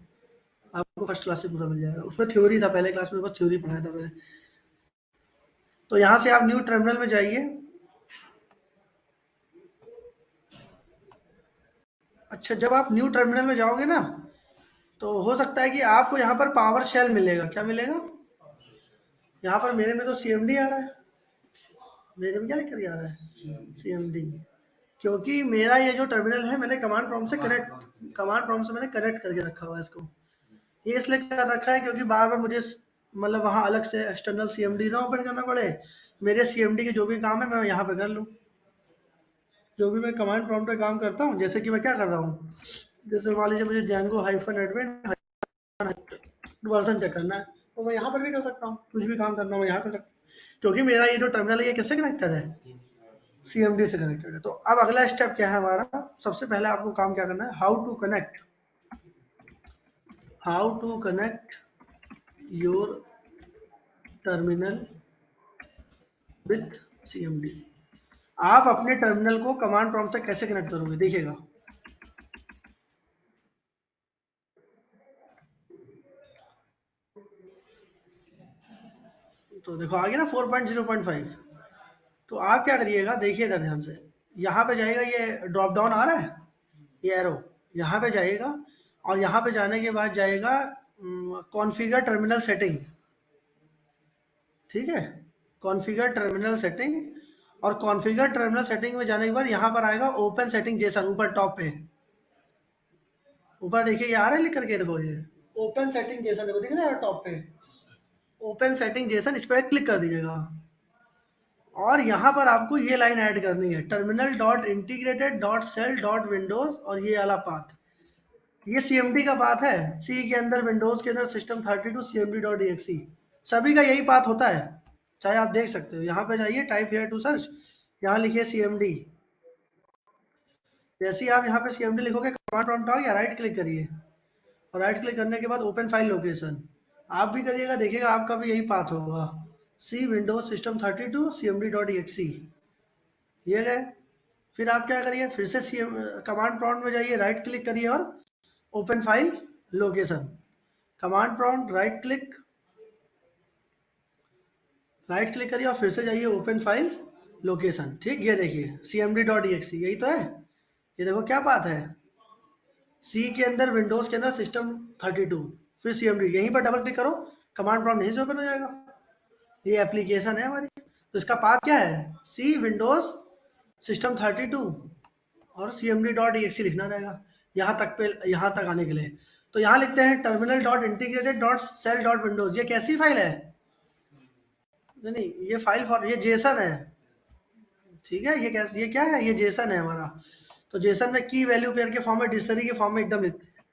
आपको फर्स्ट क्लास से पूरा मिल जाएगा। उसमें थ्योरी था, पहले क्लास में बस थ्योरी पढ़ाया था मैंने। तो यहाँ से आप न्यू टर्मिनल में जाइए। अच्छा, जब आप न्यू टर्मिनल में जाओगे ना, तो हो सकता है कि आपको यहाँ पर पावर शेल मिलेगा। क्या मिलेगा, यहाँ पर मेरे में तो CMD आ रहा है, मेरे में क्या लिख कर आ रहा है CMD, क्योंकि मेरा ये जो टर्मिनल है मैंने कमांड प्रॉम्प्ट से मैंने कनेक्ट करके रखा हुआ है इसको। ये इसलिए कर रखा है क्योंकि बार बार मुझे मतलब वहाँ अलग से एक्सटर्नल CMD ना ओपन करना पड़े, मेरे CMD के जो भी काम है मैं यहाँ पे कर लूँ। जो भी मैं कमांड प्रॉम्प्ट पे काम करता हूँ, जैसे कि मैं क्या कर रहा हूँ, जैसे मान लीजिए मुझे Django -admin वर्जन चेक करना है, तो मैं यहाँ पर भी कर सकता हूँ। कुछ भी काम करना हो मैं यहाँ कर सकता हूँ, क्योंकि मेरा ये जो टर्मिनल है ये किससे कनेक्टेड है, CMD से कनेक्टेड है। तो अब अगला स्टेप क्या है हमारा, सबसे पहले आपको काम क्या करना है, how to connect your terminal with CMD। आप अपने टर्मिनल को कमांड प्रॉम्प्ट से कैसे कनेक्ट करोगे, देखिएगा। तो देखो आ गया ना 4.0.5। तो आप क्या करिएगा, देखिए इधर ध्यान से, यहाँ पे जाएगा, ये ड्रॉप डाउन आ रहा है, ये एरो यहाँ पे जाएगा, और यहाँ पे जाने के बाद जाएगा कॉन्फ़िगर टर्मिनल सेटिंग, ठीक है, कॉन्फ़िगर टर्मिनल सेटिंग। और कॉन्फ़िगर टर्मिनल सेटिंग में जाने के बाद यहाँ पर आएगा ओपन सेटिंग जेसन, ऊपर टॉप पे, ऊपर देखिए ये आ रहा है लिख करके, देखो ये ओपन सेटिंग जेसन, देखो दिख रहा है टॉप पे ओपन सेटिंग जेसन, इस पर क्लिक कर दीजिएगा। और यहाँ पर आपको ये लाइन ऐड करनी है, terminal dot integrated dot shell dot windows, और ये वाला पाथ, ये CMD का पाथ है। सी के अंदर विंडोज के अंदर system32 cmd.exe, सभी का यही पाथ होता है, चाहे आप देख सकते हो। यहाँ पे जाइए, टाइप हियर टू सर्च, यहाँ लिखिए CMD। जैसे ही आप यहाँ पे CMD लिखोगे, कमांड प्रॉम्प्ट आ गया, राइट क्लिक करिए, और राइट क्लिक करने के बाद ओपन फाइल लोकेशन आप भी करिएगा, देखिएगा आपका भी यही पाथ होगा, सी विंडोज system32 cmd.exe, ये गए। फिर आप क्या करिए, फिर से कमांड प्रॉम्प्ट में जाइए, राइट क्लिक करिए और open file location, command prompt right click करिए और फिर से जाइए ओपन फाइल लोकेशन, ठीक, ये देखिए cmd.exe, यही तो है। ये देखो क्या बात है, सी के अंदर विंडोज के अंदर system32, फिर CMD, यहीं पर डबल क्लिक करो, कमांड प्रॉम्प्ट यहीं से ओपन हो जाएगा। ये एप्लीकेशन है हमारी, तो इसका पाथ क्या है, सी विंडोज system32 और cmd.exe लिखना रहेगा यहाँ तक पे, यहाँ तक आने के लिए। तो यहाँ लिखते हैं terminal dot integrated dot shell dot windows, ये कैसी फाइल है, नहीं ये फाइल फॉर, ये जेसन है, ठीक है, ये कैसे, ये क्या है, ये जेसन है हमारा। तो जेसन में की वैल्यू पेयर के फॉर्म में, डिक्शनरी के फॉर्म में एकदम लिखते हैं।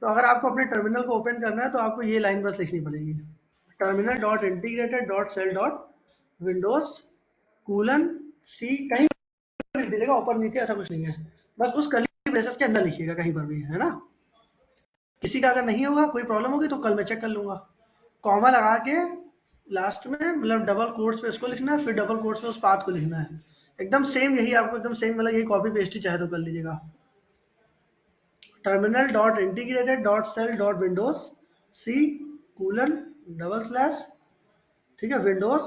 तो अगर आपको अपने टर्मिनल को ओपन करना है तो आपको ये लाइन बस लिखनी पड़ेगी, terminal dot integrated dot shell dot Windows colon C, कहीं लिख दीजिएगा, ऊपर नीचे ऐसा कुछ नहीं है, बस उस कर्ली ब्रेसेस के अंदर लिखिएगा कहीं पर भी, है ना। किसी का अगर नहीं होगा, कोई प्रॉब्लम होगी तो कल मैं चेक कर लूंगा। कॉमा लगा के लास्ट में, मतलब डबल कोट्स पे इसको लिखना है, फिर डबल कोट्स पे उस पाथ को लिखना है, एकदम सेम यही आपको, एकदम सेम, मतलब यही कॉपी पेस्ट ही चाहे तो कर लीजिएगा। Terminal dot integrated dot shell dot Windows C colon double slash, ठीक है, Windows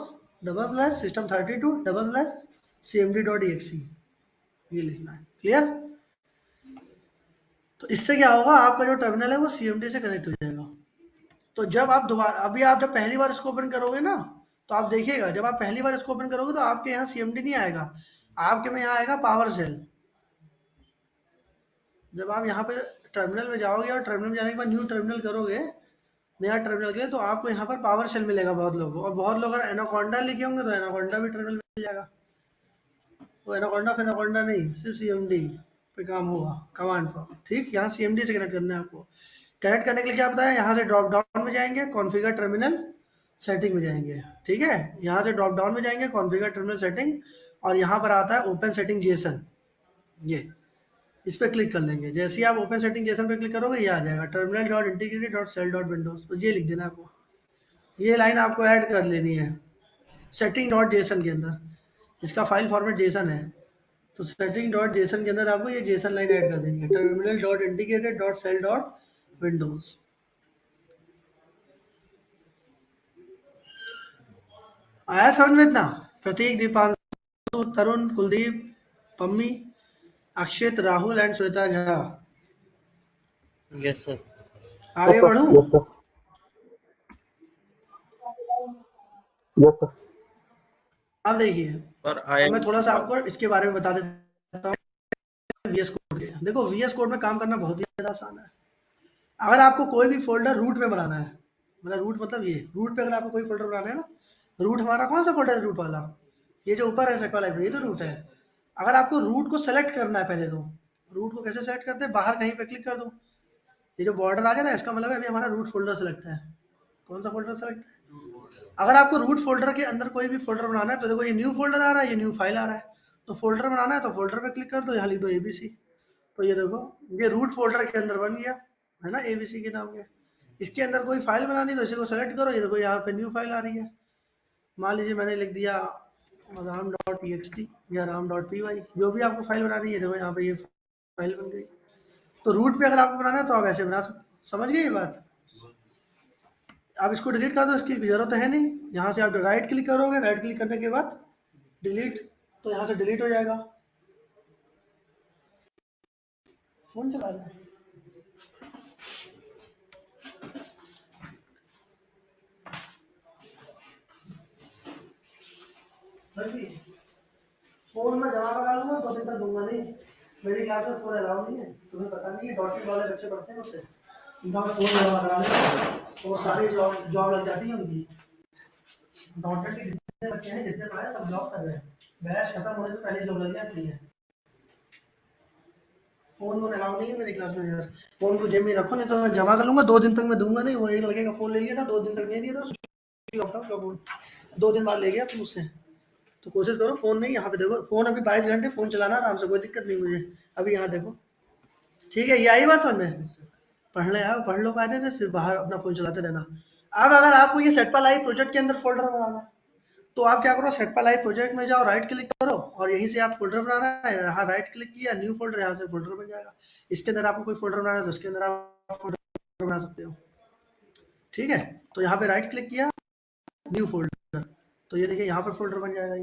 double slash system32 double slash cmd.exe, ये लिखना है, क्लियर। तो इससे क्या होगा, आपका जो टर्मिनल है वो CMD से कनेक्ट हो जाएगा। तो जब आप दोबारा, अभी आप जब पहली बार इसको ओपन करोगे ना, तो आप देखिएगा, जब आप पहली बार इसको ओपन करोगे तो आपके यहाँ CMD नहीं आएगा, आपके में यहाँ आएगा पावर शेल। जब आप यहाँ पे टर्मिनल में जाओगे और टर्मिनल में जाने के बाद न्यू टर्मिनल करोगे, नया टर्मिनल के लिए, तो आपको यहाँ पर पावर शेल मिलेगा बहुत लोगों को, और बहुत लोग अगर एनाकोंडा लिखे होंगे तो एनाकोंडा भी टर्मिनल मिल जाएगा। तो एनाकोंडा फिर एनाकोंडा नहीं, सिर्फ CMD पे काम होगा, कमांड पर, ठीक। यहाँ CMD से कनेक्ट करना है आपको। कनेक्ट करने के लिए क्या बताया, यहाँ से ड्रॉप डाउन में जाएंगे, कॉन्फ़िगर टर्मिनल सेटिंग में जाएंगे, ठीक है, यहाँ से ड्रॉप डाउन में जाएंगे, कॉन्फ़िगर टर्मिनल सेटिंग, और यहाँ पर आता है ओपन सेटिंग जेसन, ये इस पर क्लिक कर लेंगे। जैसे ही आप ओपन सेटिंग जेसन पे क्लिक करोगे, ये आ जाएगा terminal dot integrated dot shell dot windows, बस ये लिख देना आपको, ये लाइन आपको ऐड कर लेनी है सेटिंग डॉट जेसन के अंदर, इसका फाइल फॉर्मेट जेसन है, तो सेटिंग डॉट जेसन के अंदर आपको ये जेसन लाइन ऐड कर देंगे, terminal dot integrated dot shell dot Windows. आया समझ में इतना, Prateek, Deepanshu, Tarun, Kuldeep, Pammi, Akshit, Rahul and Shweta Jha, Yes, sir. आगे बढ़ूं। Yes sir, yes sir. अब देखिए, पर अब मैं थोड़ा सा आपको इसके बारे में बता देता हूँ VS कोड के। देखो VS कोड में काम करना बहुत ही ज़्यादा आसान है। अगर आपको कोई भी फोल्डर रूट में बनाना है, मतलब रूट मतलब ये रूट पे अगर आपको कोई फोल्डर बनाना है ना, रूट हमारा कौन सा फोल्डर है? रूट वाला, ये जो ऊपर है सेट वाला, ये तो रूट है। अगर आपको रूट को सेलेक्ट करना है, पहले तो रूट को कैसे सेलेक्ट करते हैं? बाहर कहीं पे क्लिक कर दो, ये जो बॉर्डर आ गया ना, इसका मतलब है अभी हमारा रूट फोल्डर सेलेक्ट है। कौन सा फोल्डर सेलेक्ट है? अगर आपको रूट फोल्डर के अंदर कोई भी फोल्डर बनाना है, तो देखो ये न्यू फोल्डर आ रहा है, ये न्यू फाइल आ रहा है। तो फोल्डर बनाना है तो फोल्डर पे क्लिक कर दो, यहाँ लिख दो ABC। तो ये देखो ये रूट फोल्डर के अंदर बन गया है ना, ABC के नाम के। इसके अंदर कोई फाइल बनानी तो इसी को सेलेक्ट करो, ये देखो यहाँ पे न्यू फाइल आ रही है। मान लीजिए मैंने लिख दिया ram.txt या ram.py, जो भी आपको फाइल बनानी है, देखो यहाँ पे ये फाइल बन गई। तो रूट पे अगर आपको बनाना है तो आप ऐसे बना सकते हो। समझ गए ये बात? आप इसको डिलीट कर दो, इसकी जरूरत तो है नहीं। यहाँ से आप राइट क्लिक करोगे, राइट क्लिक करने के बाद डिलीट, तो यहाँ से डिलीट हो जाएगा। फोन चला रहे हैं? फोन में जमा करा लूंगा, 2 दिन तक दूंगा नहीं। मेरी क्लास में फोन अलाउ नहीं है, तुम्हें पता नहीं है, डॉटेड वाले बच्चे पढ़ते हैं उससे, उनका मैं फोन जमा करा लूंगा तो वो सारी जॉब लग जाती है उनकी। डॉटेड के जितने बच्चे हैं, जितने पढ़े सब जॉब कर रहे हैं, बैच खत्म होने से पहले जॉब लग जाती है। फोन अलाउ नहीं है मेरी क्लास में यार। फोन को जेब में रखो, नहीं तो मैं जमा कर लूंगा, 2 दिन तक मैं दूंगा नहीं। वो एक लड़के का फोन ले लिया था, 2 दिन तक नहीं दिया था, उसका फोन 2 दिन बाद ले गया तुम मुझसे। तो कोशिश करो फोन नहीं, यहाँ पे देखो फोन अभी 22 घंटे फोन चलाना आराम से, कोई दिक्कत नहीं मुझे। अभी यहाँ देखो, ठीक है, ये आई बात समझ में? पढ़ने आओ, पढ़ लो कायदे से, फिर बाहर अपना फोन चलाते रहना। अब अगर आपको ये सेटपा लाइव प्रोजेक्ट के अंदर फोल्डर बनाना है, तो आप क्या करो, सेटपा लाइव प्रोजेक्ट में जाओ, राइट क्लिक करो और यहीं से आप फोल्डर बनाना है, यहाँ राइट क्लिक किया, न्यू फोल्डर, यहाँ से फोल्डर बन जाएगा। इसके अंदर आपको कोई फोल्डर बनाना है तो इसके अंदर आप फोल्डर बना सकते हो। ठीक है, तो यहाँ पे राइट क्लिक किया, न्यू फोल्डर, तो ये देखिए यहाँ पर फोल्डर बन जाएगा।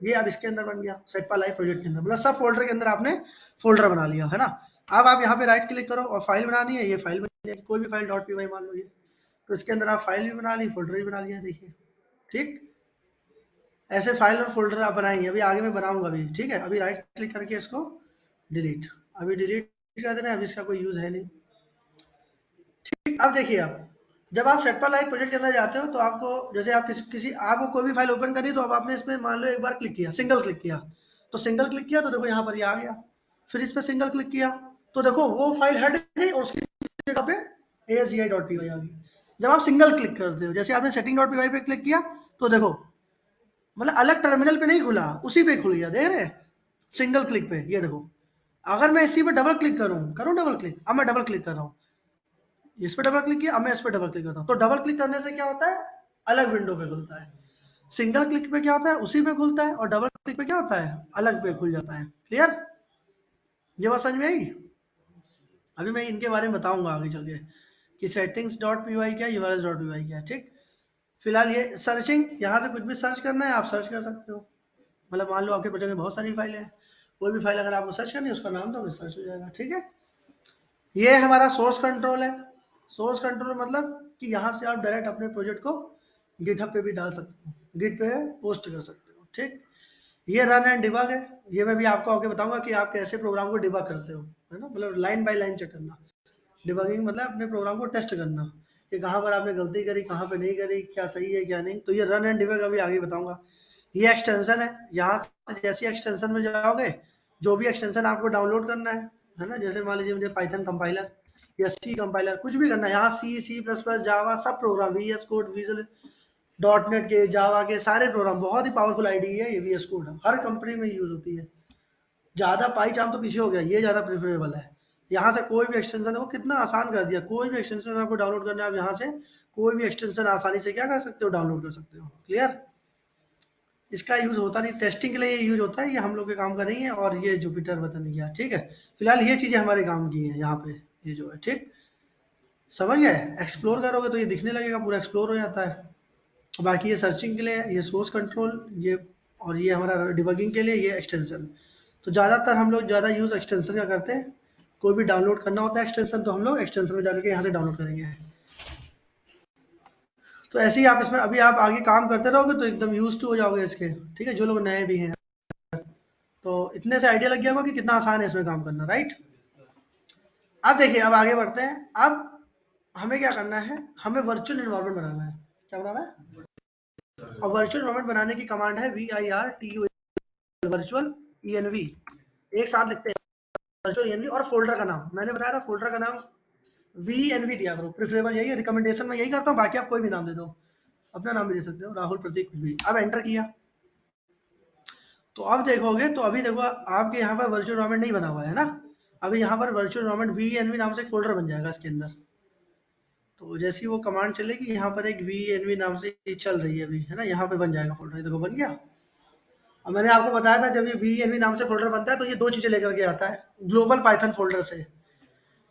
ये अब इसके अंदर बन गया, सेटपा लाइव प्रोजेक्ट के अंदर, मतलब सब फोल्डर के अंदर आपने फोल्डर बना लिया है ना। अब आप यहाँ पे राइट क्लिक करो और फाइल बनानी है, ये फाइल बन जाएगी, कोई भी फाइल .py मान लो ये, तो इसके अंदर आप फाइल भी बना ली, फोल्डर भी बना लिया। देखिए ठीक, ऐसे फाइल और फोल्डर आप बनाएंगे, अभी आगे मैं बनाऊंगा अभी। ठीक है, अभी राइट क्लिक करके इसको डिलीट, अभी डिलीट कर देना, अभी इसका कोई यूज है नहीं। ठीक, अब देखिए, आप जब आप सेटपा लाइव प्रोजेक्ट के अंदर जाते हो तो आपको, जैसे आप किसी आपको कोई भी फाइल ओपन करनी, तो अब आपने इसमें मान लो एक बार क्लिक किया, सिंगल क्लिक किया, तो सिंगल क्लिक किया तो देखो यहाँ पर ये आ गया। फिर इस पर सिंगल क्लिक किया तो देखो वो फाइल हट गई और उसकी जगह पे ASCII.py आ गई। जब आप सिंगल क्लिक करते हो, जैसे आपने setting.py पे क्लिक किया तो देखो, मतलब अलग टर्मिनल पे नहीं खुला, उसी पे खुल गया, देख रहे हैं, सिंगल क्लिक पे। ये देखो, अगर मैं इसी पे डबल क्लिक करूं डबल क्लिक, अब मैं डबल क्लिक कर रहा हूँ, इस पे डबल क्लिक किया, अब मैं इस पे डबल क्लिक करता हूँ, तो डबल क्लिक करने से क्या होता है, अलग विंडो पे खुलता है। सिंगल क्लिक पे क्या होता है, उसी पे खुलता है, और डबल क्लिक पे क्या होता है, अलग पे खुल जाता है। क्लियर? ये बात समझ में आई? अभी मैं इनके बारे में बताऊंगा आगे चल के कि settings.py क्या, urls.py क्या। ठीक, फिलहाल ये सर्चिंग, यहाँ से कुछ भी सर्च करना है आप सर्च कर सकते हो। मतलब मान लो आपके प्रोजेक्ट में बहुत सारी फाइलें हैं, कोई भी फाइल अगर आपको सर्च करनी है, उसका नाम दोगे, सर्च हो जाएगा। ठीक है, ये हमारा सोर्स कंट्रोल है। सोर्स कंट्रोल मतलब कि यहाँ से आप डायरेक्ट अपने प्रोजेक्ट को गिटहब पे भी डाल सकते हो, गिट पे पोस्ट कर सकते हो। ठीक, ये रन एंड डिबग है, ये मैं भी आपको आगे बताऊंगा कि आप कैसे प्रोग्राम को डिबग करते हो, है ना, मतलब लाइन बाय लाइन चेक करना। डिबगिंग मतलब अपने प्रोग्राम को टेस्ट करना कि कहाँ पर आपने गलती करी, कहाँ पे नहीं करी, क्या सही है क्या नहीं। तो ये रन एंड डिबग अभी आगे बताऊंगा। ये एक्सटेंशन है, यहाँ से जैसे एक्सटेंशन में जाओगे, जो भी एक्सटेंशन आपको डाउनलोड करना है ना, जैसे मान लीजिए मुझे पाइथन कंपाइलर या सी कंपाइलर कुछ भी करना है, यहाँ C++, जावा सब program, VS code, visual .NET के, जावा के सारे प्रोग्राम, बहुत ही पावरफुल आईडी है ये VS कोड, हर कंपनी में यूज होती है। ज़्यादा पाई चाम तो पीछे हो गया, ये ज़्यादा प्रेफरेबल है। यहाँ से कोई भी एक्सटेंशन है, वो कितना आसान कर दिया, कोई भी एक्सटेंशन आपको डाउनलोड करना है, आप यहाँ से कोई भी एक्सटेंशन आसानी से क्या कर सकते हो, डाउनलोड कर सकते हो। क्लियर? इसका यूज होता नहीं, टेस्टिंग के लिए ये यूज होता है, ये हम लोग के काम का नहीं है, और ये जुपिटर बतन गया। ठीक है, फिलहाल ये चीज़ें हमारे काम की है यहाँ पे, ये जो है। ठीक, समझ गए? एक्सप्लोर करोगे तो ये दिखने लगेगा, पूरा एक्सप्लोर हो जाता है। बाकी ये सर्चिंग के लिए, ये सोर्स कंट्रोल, ये, और ये हमारा डिबगिंग के लिए ये एक्सटेंशन। तो ज़्यादातर हम लोग ज़्यादा यूज़ एक्सटेंशन का करते हैं। कोई भी डाउनलोड करना होता है एक्सटेंशन, तो हम लोग एक्सटेंशन में जाकर के यहाँ से डाउनलोड करेंगे। तो ऐसे ही आप इसमें अभी आप आगे काम करते रहोगे तो एकदम यूज टू हो जाओगे इसके। ठीक है, जो लोग नए भी हैं। तो इतने से आइडिया लग गया होगा कि कितना आसान है इसमें काम करना, राइट। अब देखिए, अब आगे बढ़ते हैं। अब हमें क्या करना है, हमें वर्चुअल इन्वायरमेंट बनाना है। क्या बनाना है? और वर्चुअल इन्वायरमेंट बनाने की कमांड है VIRTUAL, वर्चुअल ENV, एक साथ लिखते हैं वर्चुअल ENV। और फोल्डर का नाम मैंने बताया था, फोल्डर का नाम VNV दिया करो, प्रेफरेबल यही है, रिकमेंडेशन में यही करता हूँ। बाकी आप कोई भी नाम दे दो, अपना नाम भी दे सकते हो, राहुल, प्रतीक, कुछ भी। अब एंटर किया तो अब देखोगे, तो अभी देखो आपके यहाँ पर वर्चुअल इन्वायरमेंट नहीं बना हुआ है ना। अभी यहाँ पर वर्चुअल इन्वायरमेंट VNV नाम से एक फोल्डर बन जाएगा इसके अंदर। तो जैसी वो कमांड चलेगी, यहाँ पर एक VNV नाम से चल रही है अभी, है ना, यहाँ पे बन जाएगा फोल्डर। देखो बन गया। और मैंने आपको बताया था, जब ये VNV नाम से फोल्डर बनता है तो ये दो चीजें लेकर के आता है ग्लोबल पाइथन फोल्डर से।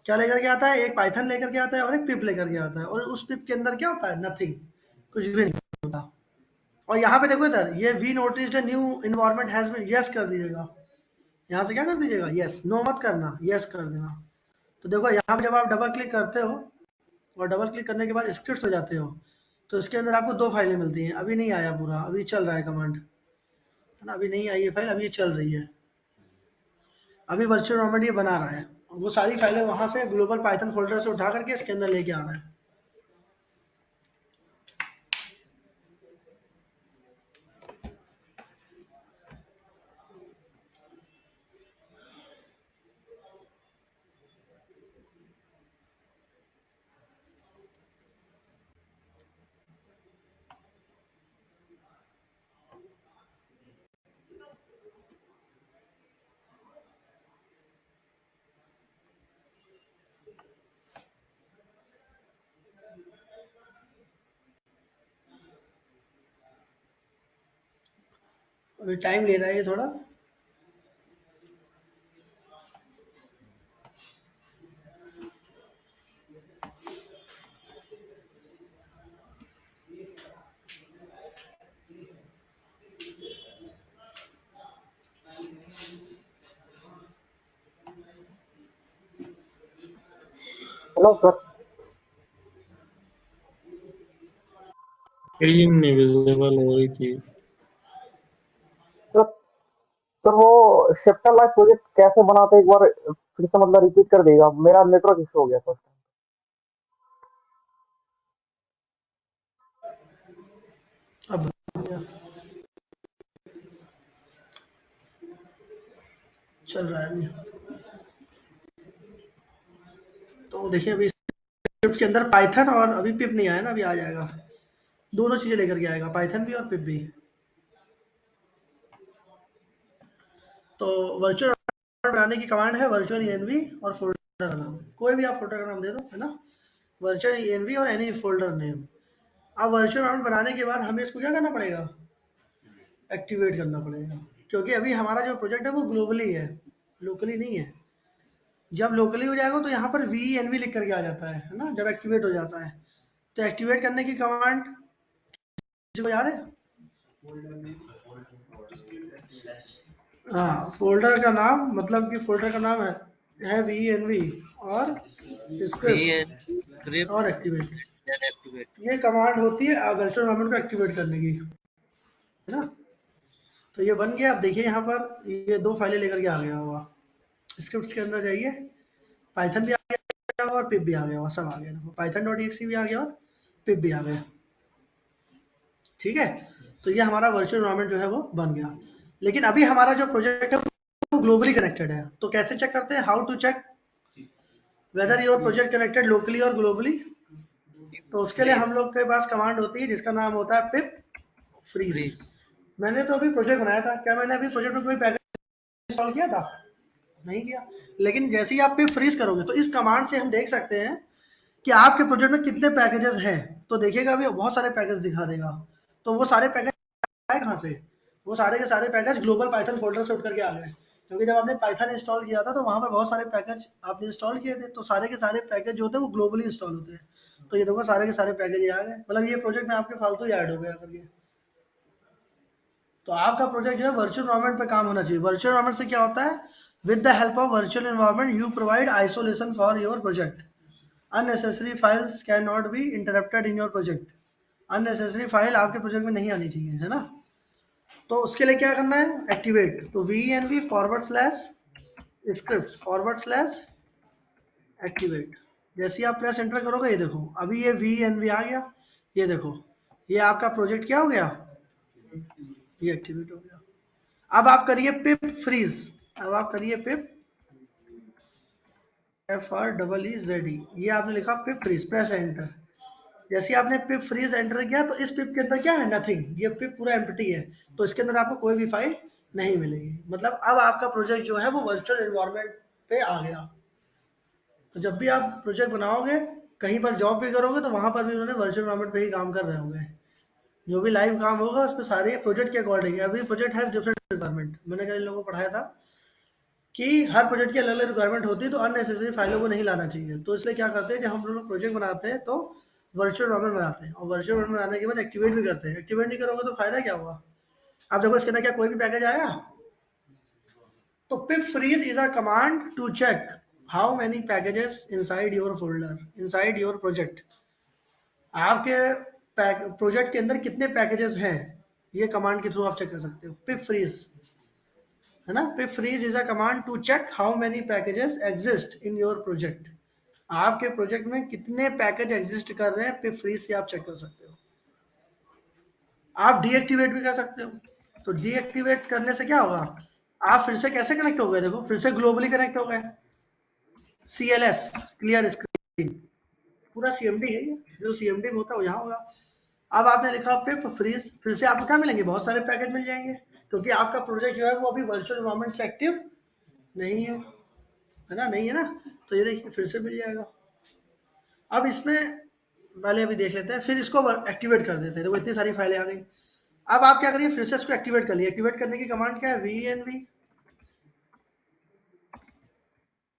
क्या लेकर के आता है? एक पाइथन लेकर के आता है और एक पिप लेकर के आता है। और उस पिप के अंदर क्या होता है? नथिंग, कुछ भी नहीं होता। और यहाँ पे देखो इधर, ये we notice new environment has been, yes कर दीजिएगा। यहाँ से क्या कर दीजिएगा? यस, नो मत करना, यस कर देना। तो देखो यहाँ पे जब आप डबल क्लिक करते हो और डबल क्लिक करने के बाद स्क्रिप्ट हो जाते हो, तो इसके अंदर आपको दो फाइलें मिलती हैं। अभी नहीं आया पूरा, अभी चल रहा है कमांड, है ना, अभी नहीं आई है फाइल, अभी ये चल रही है। अभी वर्चुअल इन्वायरमेंट ये बना रहा है। वो सारी फाइलें वहां से ग्लोबल पाइथन फोल्डर से उठा करके इसके अंदर लेके आ रहा है। अभी टाइम ले रहा है ये थोड़ा। Hello sir. स्क्रीन नहीं विजिबल हो रही थी। सर सर वो शेप्टर लाइफ प्रोजेक्ट कैसे बनाते हैं, एक बार फिर से मतलब रिपीट कर देगा, मेरा नेटवर्क इशू हो गया था। अब चल रहा है अभी। तो देखिए, अभी स्क्रिप्ट के अंदर पाइथन और अभी पिप नहीं आया ना, अभी आ जाएगा। दोनों चीजें लेकर के आएगा, पाइथन भी और पिप भी। तो वर्चुअल बनाने की कमांड है वर्चुअल ENV और फोल्डर का नाम, कोई भी आप फोल्डर का नाम दे दो, है ना, वर्चुअल ENV और एनी फोल्डर नेम। अब वर्चुअल बनाने के बाद हमें इसको क्या करना पड़ेगा? एक्टिवेट करना पड़ेगा, क्योंकि अभी हमारा जो प्रोजेक्ट है वो ग्लोबली है, लोकली नहीं है। जब लोकली हो जाएगा तो यहाँ पर VNV लिख करके आ जाता है ना, जब एक्टिवेट हो जाता है। तो एक्टिवेट करने की कमांड किसी को याद है? हाँ, फोल्डर का नाम, मतलब कि फोल्डर का नाम है VNV और स्क्रिप्ट VN script और एक्टिवेट। then activate. ये कमांड होती है वर्चुअल एनवायरनमेंट को एक्टिवेट करने की, है ना। तो ये बन गया। आप देखिए यहाँ पर ये दो फाइलें लेकर के आ गया हुआ। स्क्रिप्ट के अंदर जाइए, पाइथन भी आ गया और पिप भी आ गया हुआ, सब आ गया। देखो python.exe भी आ गया और पिप भी आ गया। ठीक है, तो ये हमारा वर्चुअल एनवायरनमेंट जो है वो बन गया। लेकिन अभी हमारा जो प्रोजेक्ट है वो ग्लोबली कनेक्टेड है। तो कैसे चेक करते हैं? How to check whether your project connected locally और ग्लोबली। तो उसके लिए हम लोग के पास कमांड होती है जिसका नाम होता है पिप फ्रीज। Freeze. मैंने तो अभी प्रोजेक्ट बनाया था, क्या मैंने अभी प्रोजेक्ट में कोई पैकेज इंस्टॉल किया था? नहीं किया। लेकिन जैसे ही आप पिप फ्रीज करोगे तो इस कमांड से हम देख सकते हैं कि आपके प्रोजेक्ट में कितने पैकेजेस हैं। तो देखिएगा अभी बहुत सारे पैकेज दिखा देगा। तो वो सारे पैकेज आए कहाँ से? वो सारे के सारे पैकेज ग्लोबल पाइथन फोल्डर से उठ करके आ गए, क्योंकि जब आपने पाइथन इंस्टॉल किया था तो वहाँ पर बहुत सारे पैकेज आपने इंस्टॉल किए थे। तो सारे के सारे पैकेज जो होते हैं वो ग्लोबली इंस्टॉल होते हैं। तो ये देखो सारे के सारे पैकेज ये आ गए, मतलब ये प्रोजेक्ट में आपके फालतू ही ऐड हो गया करके। तो आपका प्रोजेक्ट जो है वर्चुअल एनवायरनमेंट पे काम होना चाहिए। वर्चुअल एनवायरनमेंट से क्या होता है? With the help of virtual environment you provide isolation for your project. Unnecessary files can not be interrupted in your project. Unnecessary file आपके प्रोजेक्ट में नहीं आनी चाहिए, है ना। तो उसके लिए क्या करना है, एक्टिवेट। तो VENV /scripts /एक्टिवेट। जैसे ही आप प्रेस एंटर करोगे, ये देखो अभी ये VENV आ गया, ये देखो ये आपका प्रोजेक्ट क्या हो गया, ये एक्टिवेट हो गया। अब आप करिए पिप फ्रीज, अब आप करिए पिप FREEZE, ये आपने लिखा पिप फ्रीज, प्रेस एंटर। जैसे आपने पिप फ्रीज एंटर किया तो इस पिप के अंदर क्या है, नथिंग, ये पिप पूरा एम्प्टी है, तो इसके अंदर आपको कोई भी फाइल नहीं मिलेगी। मतलब अब आपका प्रोजेक्ट जो है वो वर्चुअल एनवायरनमेंट पे आ गया। तो जब भी आप प्रोजेक्ट बनाओगे, कहीं पर जॉब भी करोगे, तो वहां पर भी उन्होंने वर्चुअल एनवायरनमेंट पे ही काम कर रहे होंगे। जो भी लाइव काम होगा उस पर सारे प्रोजेक्ट के according, every project has different requirement. मैंने कल इन लोगों को पढ़ाया था कि हर प्रोजेक्ट की अलग अलग रिक्वायरमेंट होती है, तो अननेसेसरी फाइलों को नहीं लाना चाहिए। तो इसलिए क्या करते हैं, जब हम लोग प्रोजेक्ट बनाते हैं तो वर्चुअल एनवायरनमेंट बनाते हैं, और वर्चुअल एनवायरनमेंट बनाने के बाद एक्टिवेट भी करते हैं। एक्टिवेट नहीं करोगे तो फायदा क्या होगा। अब देखो इसके अंदर क्या कोई भी पैकेज आया, तो pip freeze is a command to check how many packages inside your folder, inside your project। आपके प्रोजेक्ट के अंदर कितने पैकेजेस हैं, ये कमांड के थ्रू आप चेक कर सकते हो। पिप फ्रीज है ना, pip freeze is a command to check how many packages exist in your project. आपके प्रोजेक्ट में कितने पैकेज एग्जिस्ट कर रहे हैं, पिप फ्रीज से आप चेक कर सकते हो। आप डीएक्टिवेट भी कर सकते हो। तो डीएक्टिवेट करने से क्या होगा, आप फिर से कैसे कनेक्ट हो गए, देखो फिर से ग्लोबली कनेक्ट हो गए। CLS क्लियर स्क्रीन, पूरा CMD है ये, जो CMD में होता है वो यहाँ होगा। अब आपने लिखा पिप फ्रीज, फिर से आपको क्या मिलेंगे, बहुत सारे पैकेज मिल जाएंगे, क्योंकि आपका प्रोजेक्ट जो है वो अभी वर्चुअल एनवायरनमेंट से एक्टिव नहीं है ना, नहीं है ना। तो ये देखिए फिर से मिल जाएगा। अब इसमें पहले अभी देख लेते हैं, फिर इसको एक्टिवेट कर देते हैं। तो इतनी सारी फाइलें आ गई। अब आप क्या करिए, फिर से इसको एक्टिवेट कर लिए। एक्टिवेट करने की कमांड क्या है, VENV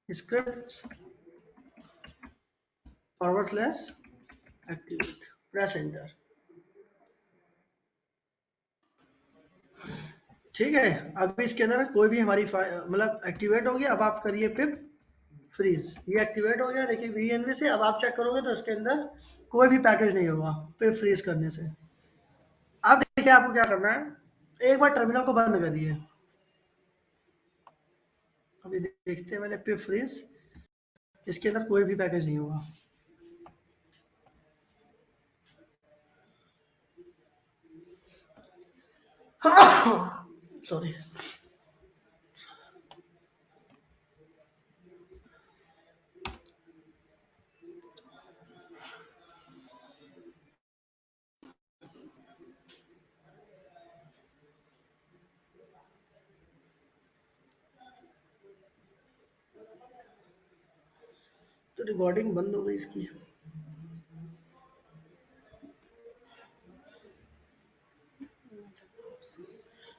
scripts /activate, press enter. ठीक है, अब इसके अंदर कोई भी हमारी मतलब एक्टिवेट हो गया। अब आप करिए पिप फ्रीज, ये एक्टिवेट हो गया। देखिए VENV से अब आप चेक करोगे तो इसके अंदर कोई भी पैकेज नहीं होगा पिप फ्रीज करने से। अब देखिए आपको क्या करना है, एक बार टर्मिनल को बंद करिए। अभी देखते हैं मैंने पिप फ्रीज, इसके अंदर कोई भी पैकेज नहीं होगा। सॉरी, तो रिकॉर्डिंग बंद हो गई इसकी।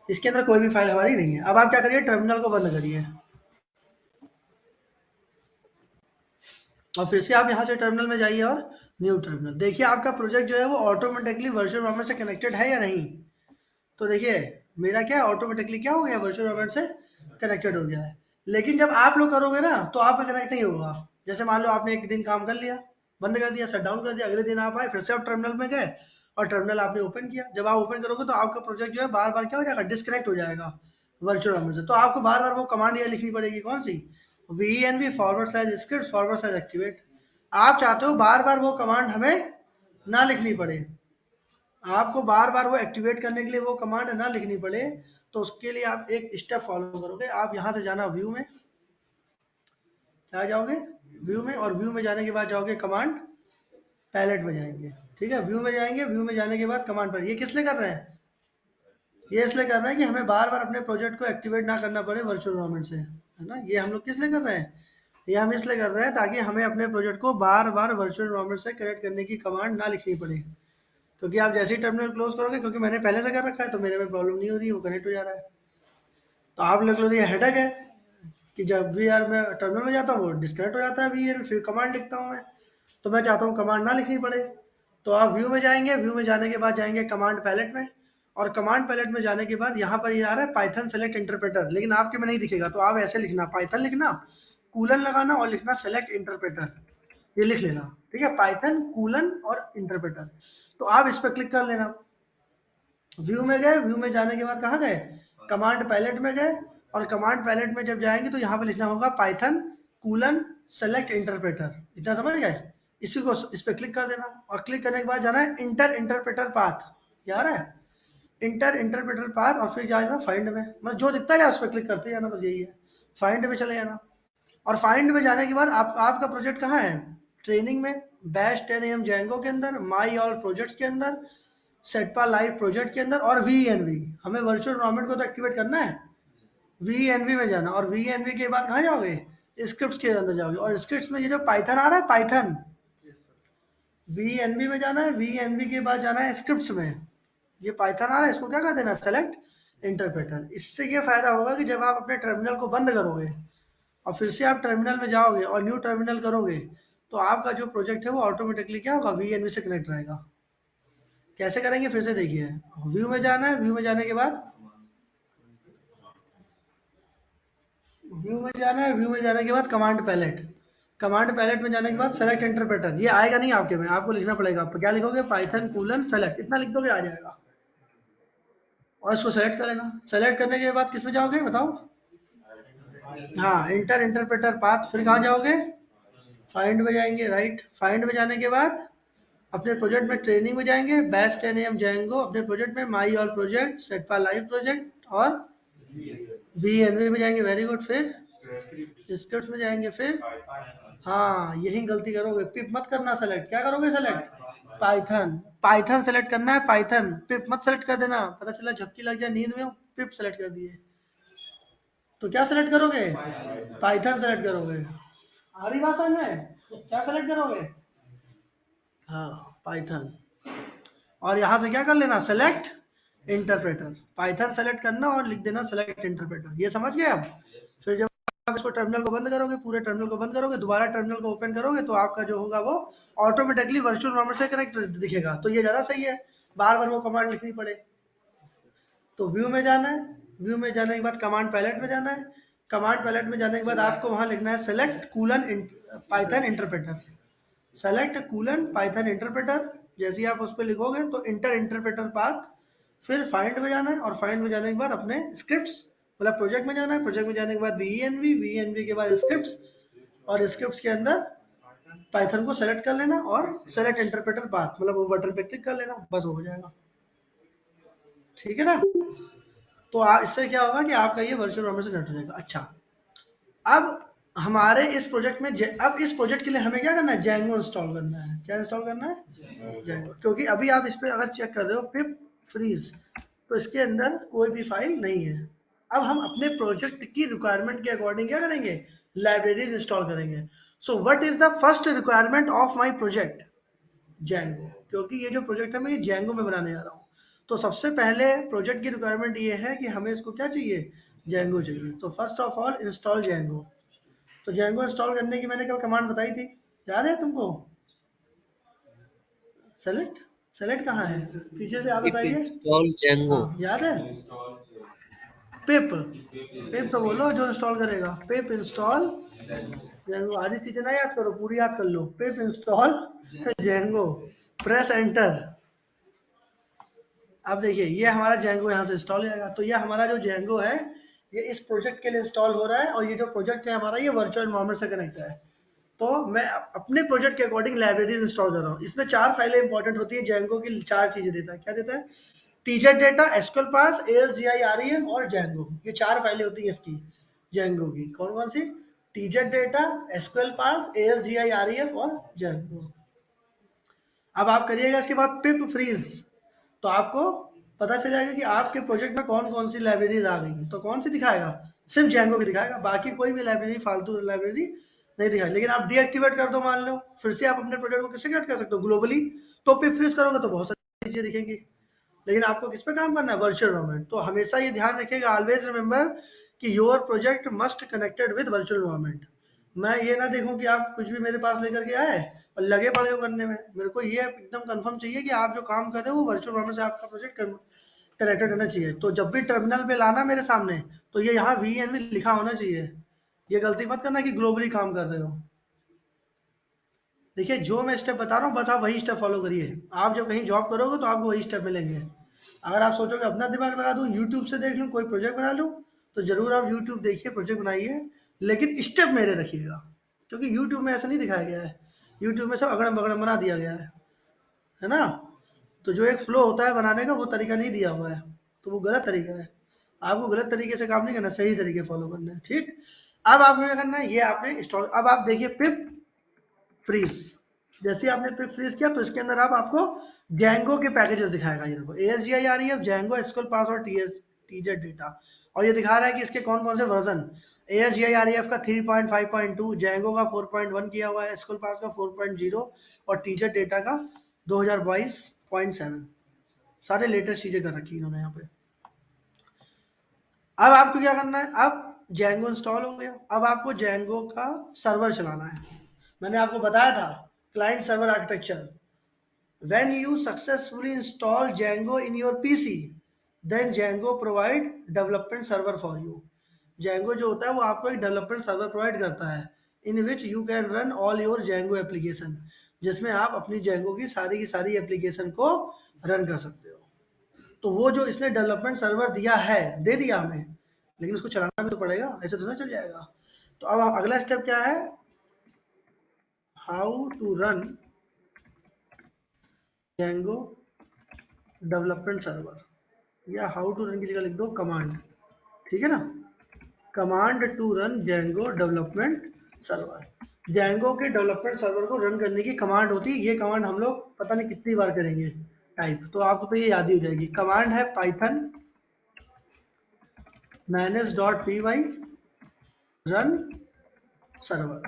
इसके अंदर कोई भी फाइल हमारी नहीं है। अब आप क्या करिए, टर्मिनल को बंद करिए, और फिर से आप यहाँ से टर्मिनल में जाइए और न्यू टर्मिनल। देखिए आपका प्रोजेक्ट जो है वो ऑटोमेटिकली वर्चुअल एनवायरनमेंट से कनेक्टेड है या नहीं। तो देखिए मेरा क्या है, ऑटोमेटिकली क्या हो गया, वर्चुअल एनवायरनमेंट से कनेक्टेड हो गया है। लेकिन जब आप लोग करोगे ना तो आपका कनेक्ट नहीं होगा। जैसे मान लो आपने एक दिन काम कर लिया, बंद कर दिया, शट डाउन कर दिया, अगले दिन आप आए, फिर से आप टर्मिनल में गए और टर्मिनल आपने ओपन किया। जब आप ओपन करोगे तो आपका प्रोजेक्ट जो है बार बार क्या हो जाएगा, डिस्कनेक्ट हो जाएगा वर्चुअल एनवायरनमेंट से। तो आपको बार बार वो कमांड ये लिखनी पड़ेगी, कौन सी, VENV /scripts /activate। आप चाहते हो बार बार वो कमांड हमें ना लिखनी पड़े, आपको बार बार वो एक्टिवेट करने के लिए वो कमांड ना लिखनी पड़े। तो उसके लिए आप एक स्टेप फॉलो करोगे। आप यहाँ से जाना व्यू में, क्या जाओगे व्यू में, और व्यू में जाने के बाद जाओगे कमांड पैलेट में जाएंगे। ठीक है, व्यू में जाएंगे, व्यू में जाने के बाद कमांड पैलेट। ये किस लिए कर रहे हैं, ये इसलिए कर रहे हैं कि हमें बार बार अपने प्रोजेक्ट को एक्टिवेट ना करना पड़े वर्चुअल एनवायरनमेंट से, है ना। ये हम लोग किस लिए कर रहे हैं, ये हम इसलिए कर रहे हैं ताकि हमें अपने प्रोजेक्ट को बार बार वर्चुअल एनवायरनमेंट से कनेक्ट करने की कमांड ना लिखनी पड़े। क्योंकि आप जैसे ही टर्मिनल क्लोज करोगे, क्योंकि मैंने पहले से कर रखा है तो मेरे में प्रॉब्लम नहीं हो रही है, वो कनेक्ट हो जा रहा है। तो आप लोग लो, ये हेडक है कि जब भी यार मैं टर्मिनल में जाता हूँ वो डिस्कनेक्ट हो जाता है VENV, फिर कमांड लिखता हूँ मैं। तो मैं चाहता हूँ कमांड ना लिखनी पड़े। तो आप व्यू में जाएंगे, व्यू में जाने के बाद जाएंगे कमांड पैलेट में, और कमांड पैलेट में जाने के बाद यहाँ पर ये आ रहा है पाइथन सेलेक्ट इंटरप्रेटर, लेकिन आपके में नहीं दिखेगा। तो आप ऐसे लिखना, पाइथन लिखना, कूलन लगाना और लिखना सेलेक्ट इंटरप्रेटर, ये लिख लेना। ठीक है, पाइथन कूलन और इंटरप्रेटर। तो आप इस पर क्लिक कर लेना। व्यू में गए, व्यू में जाने के बाद कहाँ गए, कमांड पैलेट में गए, और कमांड पैलेट में जब जाएंगे तो यहाँ पे लिखना होगा पाइथन कूलन सेलेक्ट इंटरप्रेटर। इतना समझ गए? इसी को इस पे क्लिक कर देना, और क्लिक करने के बाद जाना है इंटर इंटरप्रेटर पाथ, याद है, इंटर इंटरप्रेटर पाथ, और फिर जाना फाइंड में, मतलब जो दिखता है उस पर क्लिक करते जाना, बस यही है। फाइंड में चले जाना, और फाइंड में जाने के बाद आपका प्रोजेक्ट कहाँ है, ट्रेनिंग में, बैश 10 AM जेंगो के अंदर, माई ऑल प्रोजेक्ट्स के अंदर, सेटपा लाइव प्रोजेक्ट के अंदर, और वीएनवी, हमें वर्चुअल एनवायरनमेंट को तो एक्टिवेट करना है, वीएनवी में जाना, और वीएनवी के बाद कहाँ जाओगे, स्क्रिप्ट्स के अंदर जाओगे, और स्क्रिप्ट्स में ये जो पाइथन आ रहा है, पाइथन, वीएनवी में जाना है, वीएनवी के बाद जाना है स्क्रिप्ट्स में, ये पाइथन आ रहा है, इसको क्या कर देना, सेलेक्ट इंटरप्रेटर। इससे ये फायदा होगा कि जब आप अपने टर्मिनल को बंद करोगे और फिर से आप टर्मिनल में जाओगे और न्यू टर्मिनल करोगे, तो आपका जो प्रोजेक्ट है वो ऑटोमेटिकली क्या होगा, वीएनवी से कनेक्ट रहेगा। कैसे करेंगे फिर से देखिए, व्यू में जाना है, व्यू में जाने के बाद व्यू में जाने के बाद कमांड पैलेट, कमांड पैलेट में जाने के बाद सेलेक्ट इंटरप्रेटर, ये आएगा नहीं आपके में, आपको लिखना पड़ेगा, आप क्या लिखोगे, पाइथन कूलन सेलेक्ट, इतना लिख दोगे आ जाएगा, और इसको सेलेक्ट कर लेना। सेलेक्ट करने के बाद किस में जाओगे बताओ, हाँ इंटर इंटरप्रेटर पाथ, फिर कहाँ जाओगे, फाइंड में जाएंगे, राइट, फाइंड में जाने के बाद अपने प्रोजेक्ट में ट्रेनिंग में जाएंगे, बैश 10 AM जेंगो, अपने प्रोजेक्ट में माई ऑल प्रोजेक्ट, सेटपा लाइव प्रोजेक्ट, और वीएनवी में जाएंगे, वेरी गुड, फिर स्क्रिप्ट में जाएंगे, फिर हाँ यही गलती करोगे, पिप मत करना सेलेक्ट, क्या करोगे सेलेक्ट, पाइथन, पाइथन सेलेक्ट करना है, पाइथन, पिप मत सेलेक्ट कर देना, पता चला झपकी लग जाए नींद में, पिप सेलेक्ट कर दिए, तो क्या सेलेक्ट करोगे, पाइथन सेलेक्ट करोगे, आ रही बात समझ में, क्या सेलेक्ट करोगे, हाँ पाइथन, और यहाँ से क्या कर लेना, सेलेक्ट इंटरप्रेटर, पाइथन सेलेक्ट करना और लिख देना सेलेक्ट इंटरप्रेटर, ये समझ गए आप। फिर जब आप इसको टर्मिनल को बंद करोगे, पूरे टर्मिनल को बंद करोगे, दोबारा टर्मिनल को ओपन करोगे, तो आपका जो होगा वो ऑटोमेटिकली वर्चुअल एनवायरनमेंट से कनेक्ट दिखेगा, तो ये ज्यादा सही है, बार बार वो कमांड लिखनी पड़े। तो व्यू में जाना है, व्यू में जाने के बाद कमांड पैलेट में जाना है, कमांड पैलेट में जाने के बाद आपको वहां लिखना है select कूलन Python interpreter, select कूलन Python interpreter, जैसे ही आप उस पर लिखोगे तो इंटर इंटरप्रेटर पाथ, फिर फाइंड में जाना है, और फाइंड में जाने के बाद अपने स्क्रिप्ट्स, मतलब प्रोजेक्ट में जाना है, प्रोजेक्ट में जाने के बाद वीएनवी, वीएनवी के बाद स्क्रिप्ट्स, और स्क्रिप्ट्स के अंदर पाइथन को सेलेक्ट कर लेना, और सेलेक्ट इंटरप्रेटर पाथ, मतलब वो बटन पे क्लिक कर लेना, बस हो जाएगा, ठीक है ना। तो इससे क्या होगा कि आपका ये वर्चुअल एनवायरनमेंट से कनेक्ट हो जाएगा। अच्छा, अब हमारे इस प्रोजेक्ट में अब इस प्रोजेक्ट के लिए हमें क्या करना है, जेंगो इंस्टॉल करना है, क्या इंस्टॉल करना है, जेंगो, क्योंकि अभी आप इस पे अगर चेक कर रहे हो पिप फ्रीज, तो इसके अंदर कोई भी फाइल नहीं है। अब हम अपने प्रोजेक्ट की रिक्वायरमेंट के अकॉर्डिंग क्या करेंगे, लाइब्रेरीज इंस्टॉल करेंगे। सो what is the first requirement of my project, Django, क्योंकि ये जो प्रोजेक्ट है मैं ये जेंगो में बनाने जा रहा हूँ, तो सबसे पहले प्रोजेक्ट की रिक्वायरमेंट ये है कि हमें इसको क्या चाहिए, जेंगो चाहिए। तो first of all install Django, तो जेंगो इंस्टॉल करने की मैंने कल कमांड बताई थी, याद है तुमको, सेलेक्ट, सेलेक्ट कहाँ है, पीछे से आप pip बताइए, install Django. हाँ याद है, पिप, पिप तो बोलो जो इंस्टॉल करेगा, पिप इंस्टॉल जेंगो, आधी चीजें ना याद करो, पूरी याद कर लो, pip install Django, press enter. अब देखिए ये हमारा जेंगो यहाँ से इंस्टॉल हो जाएगा, तो ये हमारा जो जेंगो है ये इस प्रोजेक्ट के लिए इंस्टॉल हो रहा है, और ये जो प्रोजेक्ट है हमारा ये वर्चुअल एनवायरनमेंट से कनेक्ट है। तो मैं अपने प्रोजेक्ट के अकॉर्डिंग लाइब्रेरीज इंस्टॉल कर रहा हूँ। इसमें 4 फाइलें इंपॉर्टेंट होती है, जेंगो की 4 चीजें देता है, क्या देता है, TZ data, SQL parse, ASGI और जेंगो, ये 4 फाइलें होती है इसकी, जेंगो की, कौन कौन सी, T Z data, SQL parse, ASGI और जेंगो। अब आप करिएगा इसके बाद पिप फ्रीज, तो आपको पता चल जाएगा कि आपके प्रोजेक्ट में कौन कौन सी लाइब्रेरीज आ गई, तो कौन सी दिखाएगा, सिर्फ जेंगो की दिखाएगा, बाकी कोई भी लाइब्रेरी, फालतू लाइब्रेरी नहीं दिखाएगा। लेकिन आप डीएक्टिवेट कर दो मान लो, फिर से आप अपने प्रोजेक्ट को किससे कनेक्ट कर सकते हो, ग्लोबली, तो पिप फ्रीज करोगे तो बहुत सारी चीजें दिखेंगी, लेकिन आपको किस पे काम करना है, वर्चुअल एनवायरनमेंट। तो हमेशा ये ध्यान रखिएगा, ऑलवेज रिमेंबर कि your project must connected with virtual environment. मैं ये ना देखूं कि आप कुछ भी मेरे पास लेकर के आए और लगे पड़े हो करने में, मेरे को ये एकदम कंफर्म चाहिए कि आप जो काम कर रहे हो वो वर्चुअल एनवायरनमेंट से आपका प्रोजेक्ट कनेक्टेड होना चाहिए। तो जब भी टर्मिनल पे लाना मेरे सामने, तो ये यहाँ वीएनवी लिखा होना चाहिए, ये गलती मत करना कि ग्लोबली काम कर रहे हो। देखिए जो मैं स्टेप बता रहा हूँ बस आप वही स्टेप फॉलो करिए, आप जब कहीं जॉब करोगे तो आपको वही स्टेप मिलेंगे। अगर आप सोचोगे अपना दिमाग लगा दूं, यूट्यूब से देख लूं, कोई प्रोजेक्ट बना लूं, तो जरूर आप यूट्यूब देखिए, प्रोजेक्ट बनाइए, लेकिन स्टेप मेरे रखिएगा, क्योंकि यूट्यूब में ऐसा नहीं दिखाया गया है। यूट्यूब में सब अगड़म बगड़म बना दिया गया है ना। तो जो एक फ्लो होता है बनाने का, वो तरीका नहीं दिया हुआ है, तो वो गलत तरीका है। आपको गलत तरीके से काम नहीं करना, सही तरीके फॉलो करना है, ठीक। अब आपको क्या करना है, ये आपने इंस्टॉल, अब आप देखिए पिप फ्रीज, जैसे ही आपने पिप फ्रीज किया तो इसके अंदर आप आपको Django के पैकेजेस दिखाएगा। ये देखो ASGI आ रही है, Django SQL पास और TZ डेटा, और ये दिखा रहा है कि इसके कौन कौन से वर्जन। ASGI REF का 3.5.2, Django का 4.1 किया हुआ है, SQL पास का 4.0 और TZ डेटा का 2022.7, सारे लेटेस्ट चीजें कर रखी है इन्होंने यहाँ पे। अब आपको क्या करना है, अब Django इंस्टॉल हो गया, अब आपको Django का सर्वर चलाना है। मैंने आपको बताया था client server architecture. When you successfully install Django in your PC, then Django provide development server for you. Django जो होता है वो आपको एक डेवलपमेंट सर्वर प्रोवाइड करता है, in which you can run all your Django application, जिसमें आप अपनी Django की सारी एप्लीकेशन को रन कर सकते हो। तो वो जो इसने डेवलपमेंट सर्वर दिया है, दे दिया हमें, लेकिन उसको चलाना भी तो पड़ेगा, ऐसे तो ना चल जाएगा। तो अब अगला स्टेप क्या है, how to run Django development server, या हाउ टू रन की जगह लिख दो कमांड, ठीक है ना। Command to run Django development server. Django के डेवलपमेंट सर्वर को रन करने की कमांड होती है, ये कमांड हम लोग पता नहीं कितनी बार करेंगे टाइप, तो आपको तो ये याद ही हो जाएगी। कमांड है python manage.py run server,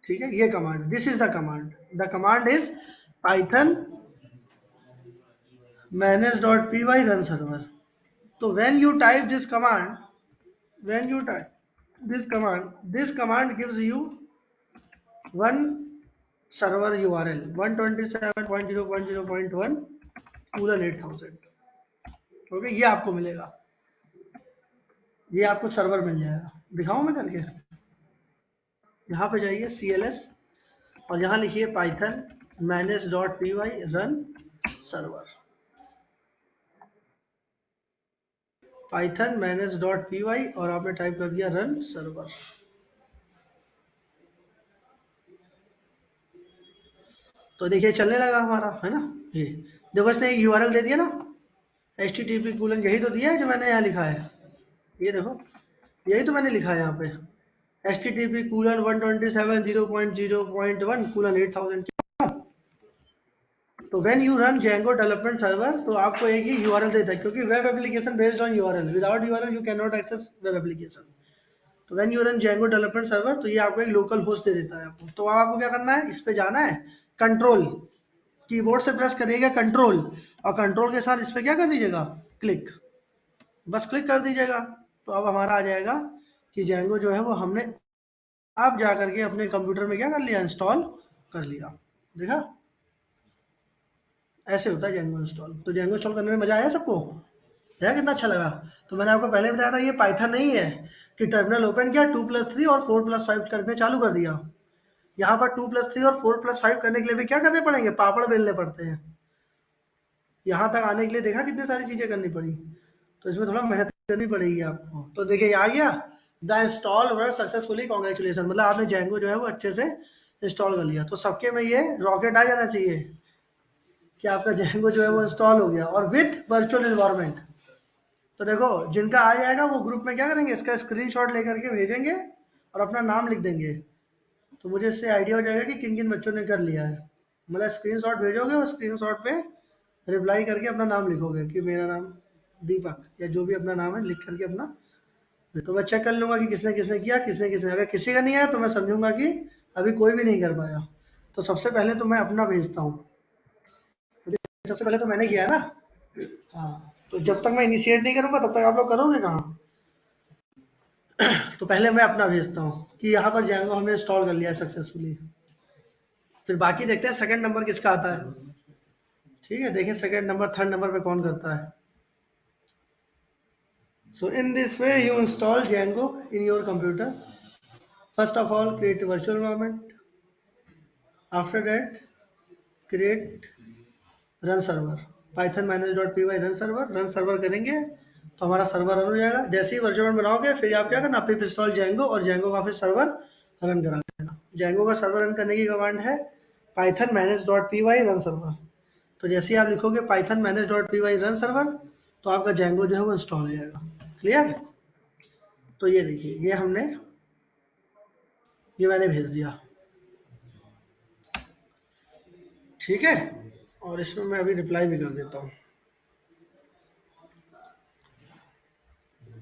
ठीक है, ये command, this is the command, the command is python manage.py run server। तो when you type this command, when you type this command gives you one server URL 127.0.0.1 :8000, okay, ये आपको मिलेगा, ये आपको server मिल जाएगा। दिखाऊं मैं करके, यहाँ पे जाइए CLS और यहाँ लिखिए python manage.py run server, python manage.py और आपने टाइप कर दिया रन सर्वर। तो देखिए चलने लगा हमारा, है ना। ये देखो इसने एक URL दे दिया ना, http:/, यही तो दिया है जो मैंने यहाँ लिखा है, ये देखो यही तो मैंने लिखा है यहाँ पे, http://127.0.0.1 :8000। तो when you run Django development server, तो आपको एक ही URL देता है, क्योंकि web application based on URL, without URL you can not access web application. तो when you run Django development server, तो ये आपको एक लोकल होस्ट दे देता है आपको। तो अब आपको क्या करना है, इस पे जाना है, कंट्रोल कीबोर्ड से प्रेस करिएगा कंट्रोल, और कंट्रोल के साथ इस पे क्या कर दीजिएगा, क्लिक, बस क्लिक कर दीजिएगा। तो अब हमारा आ जाएगा कि Django जो है वो हमने अब जा करके अपने कंप्यूटर में क्या कर लिया, इंस्टॉल कर लिया। देखा, ऐसे होता है Django इंस्टॉल। तो Django इंस्टॉल करने में मजा आया सबको, देखा कितना अच्छा लगा। तो मैंने आपको पहले बताया था ये पाइथन नहीं है कि टर्मिनल ओपन किया 2+3 और 4+5 करने चालू कर दिया। यहाँ पर 2+3 और 4+5 करने के लिए भी क्या करने पड़ेंगे, पापड़ बेलने पड़ते हैं। यहाँ तक आने के लिए देखा कितनी सारी चीजें करनी पड़ी, तो इसमें थोड़ा मेहनत करनी पड़ेगी आपको। तो देखिए आ गया, the install work successfully, congratulation, मतलब आपने Django जो है वो अच्छे से इंस्टॉल कर लिया। तो सबके में ये रॉकेट आ जाना चाहिए कि आपका Django जो है वो इंस्टॉल हो गया, और विथ वर्चुअल एनवायरनमेंट। तो देखो जिनका आ जाएगा वो ग्रुप में क्या करेंगे, इसका स्क्रीनशॉट लेकर के भेजेंगे और अपना नाम लिख देंगे, तो मुझे इससे आइडिया हो जाएगा कि किन किन बच्चों ने कर लिया है। मतलब स्क्रीनशॉट भेजोगे और स्क्रीनशॉट पे रिप्लाई करके अपना नाम लिखोगे कि मेरा नाम दीपक, या जो भी अपना नाम है लिख करके अपना, तो मैं चेक कर लूंगा कि किसने किसने किया, किसने किसने, अगर किसी का नहीं आया तो मैं समझूंगा कि अभी कोई भी नहीं कर पाया। तो सबसे पहले तो मैं अपना भेजता हूँ, सबसे पहले तो मैंने किया है ना। हाँ, तो जब तक मैं इनिशिएट नहीं करूंगा तब तक आप लोग करोगे कहाँ। तो पहले मैं अपना भेजता हूँ कि यहाँ पर Django हमने इंस्टॉल कर लिया है सक्सेसफुली, फिर बाकी देखते हैं सेकंड नंबर किसका आता है। ठीक है, देखें सेकंड नंबर, थर्ड नंबर पे कौन करता है। So in this way you install Django in your computer. First of all, create a virtual environment. After that, create run server. Python -.py run server करेंगे तो हमारा सर्वर रन हो जाएगा। जैसे ही वर्चुअल बनाओगे फिर आप क्या करना, पिप इंस्टॉल जेंगो और जेंगो का फिर सर्वर रन करा देना। जेंगो का सर्वर रन करने की कमांड है पाइथन -.py रन सर्वर। तो जैसे ही आप लिखोगे पाइथन -.py रन सर्वर तो आपका जेंगो जो है वो इंस्टॉल हो जाएगा। क्लियर? तो ये देखिए, ये मैंने भेज दिया। ठीक है, और इसमें मैं अभी रिप्लाई भी कर देता हूँ।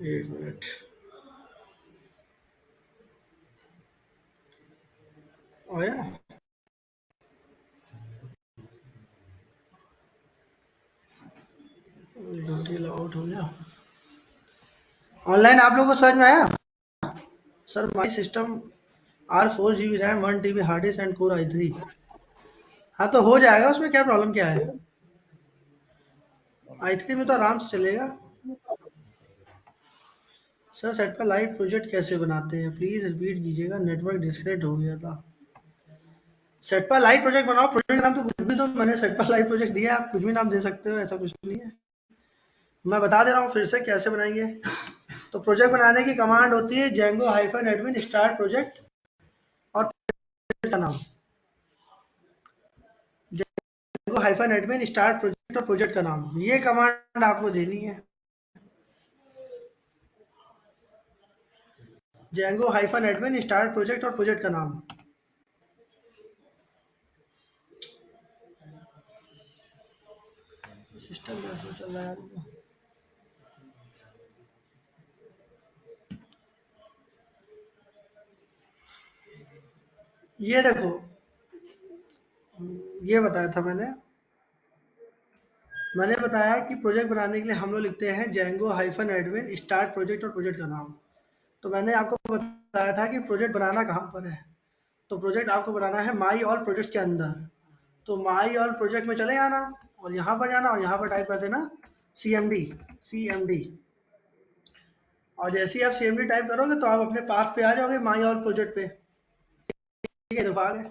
एक मिनट, आया? आउट हो गया। ऑनलाइन आप लोगों को समझ में आया? Sir my system R4 GB RAM 1 TB hard disk and core i3। हाँ तो हो जाएगा, उसमें क्या प्रॉब्लम क्या है? i3 में तो आराम से चलेगा। सर सेट पर लाइव प्रोजेक्ट कैसे बनाते हैं, प्लीज रिपीट कीजिएगा, नेटवर्क डिस्कनेक्ट हो गया था। सेट पर लाइव प्रोजेक्ट बनाओ, प्रोजेक्ट नाम तो कुछ भी, तो मैंने सेट पर लाइव प्रोजेक्ट दिया, आप कुछ भी नाम दे सकते हो, ऐसा कुछ नहीं है। मैं बता दे रहा हूँ फिर से कैसे बनाएंगे। तो प्रोजेक्ट बनाने की कमांड होती है django-admin स्टार्ट प्रोजेक्ट और प्रोजेक्ट का नाम। django-admin स्टार्ट प्रोजेक्ट और प्रोजेक्ट का नाम, ये कमांड आपको देनी है। django-admin स्टार्ट प्रोजेक्ट और प्रोजेक्ट का नाम। सिस्टम कैसे चल रहा है? ये देखो, ये बताया था मैंने बताया कि प्रोजेक्ट बनाने के लिए हम लोग लिखते हैं django-admin स्टार्ट प्रोजेक्ट और प्रोजेक्ट का नाम। तो मैंने आपको बताया था कि प्रोजेक्ट बनाना कहाँ पर है। तो प्रोजेक्ट आपको बनाना है माई ऑल प्रोजेक्ट्स के अंदर। तो माई ऑल प्रोजेक्ट में चले जाना और यहाँ पर जाना और यहाँ पर टाइप कर देना CMD। और जैसे ही आप CMD टाइप करोगे तो आप अपने पाथ पे आ जाओगे माई ऑल प्रोजेक्ट पे। ठीक है, तो आ गए,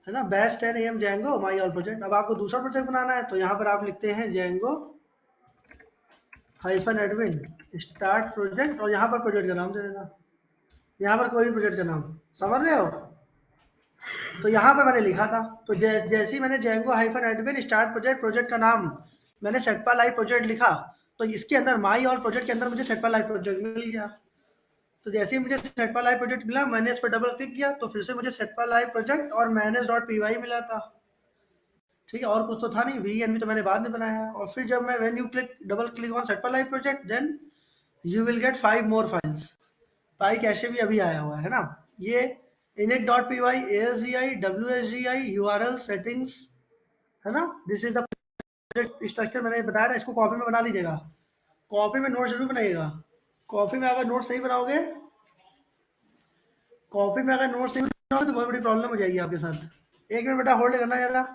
है ना, batch 10 AM Django my all project. अब आपको दूसरा प्रोजेक्ट बनाना है तो यहाँ पर आप लिखते हैं django-admin स्टार्ट प्रोजेक्ट और यहाँ पर प्रोजेक्ट का नाम दे देना। यहाँ पर कोई भी प्रोजेक्ट का नाम, समझ रहे हो? तो यहाँ पर मैंने लिखा था, तो जैसे ही मैंने django-admin स्टार्ट प्रोजेक्ट का नाम मैंने सेटपा लाइव प्रोजेक्ट लिखा, तो इसके अंदर माई ऑल प्रोजेक्ट के अंदर मुझे सेटपा लाइव प्रोजेक्ट मिल गया। तो जैसे ही मुझे सेटपा लाइव प्रोजेक्ट मिला, मैंने इस पर डबल क्लिक किया तो फिर से मुझे सेटपा लाइव प्रोजेक्ट और manage.py मिला था। ठीक है, और कुछ तो था नहीं, VNV तो मैंने बाद में बनाया है। और फिर जब मैं when you click double click on सेटपा live project then you will get 5 more files. Pycache भी अभी आया हुआ है ना, ये init.py, ASGI, WSGI, URL settings, है ना। This is the project structure, मैंने बताया था, इसको कॉपी में बना लीजिएगा। कॉपी में नोट जरूर बनाइएगा। कॉपी में अगर नोट्स नहीं बनाओगे तो बहुत बड़ी प्रॉब्लम हो जाएगी आपके साथ। एक मिनट बेटा होल्ड करना जरा।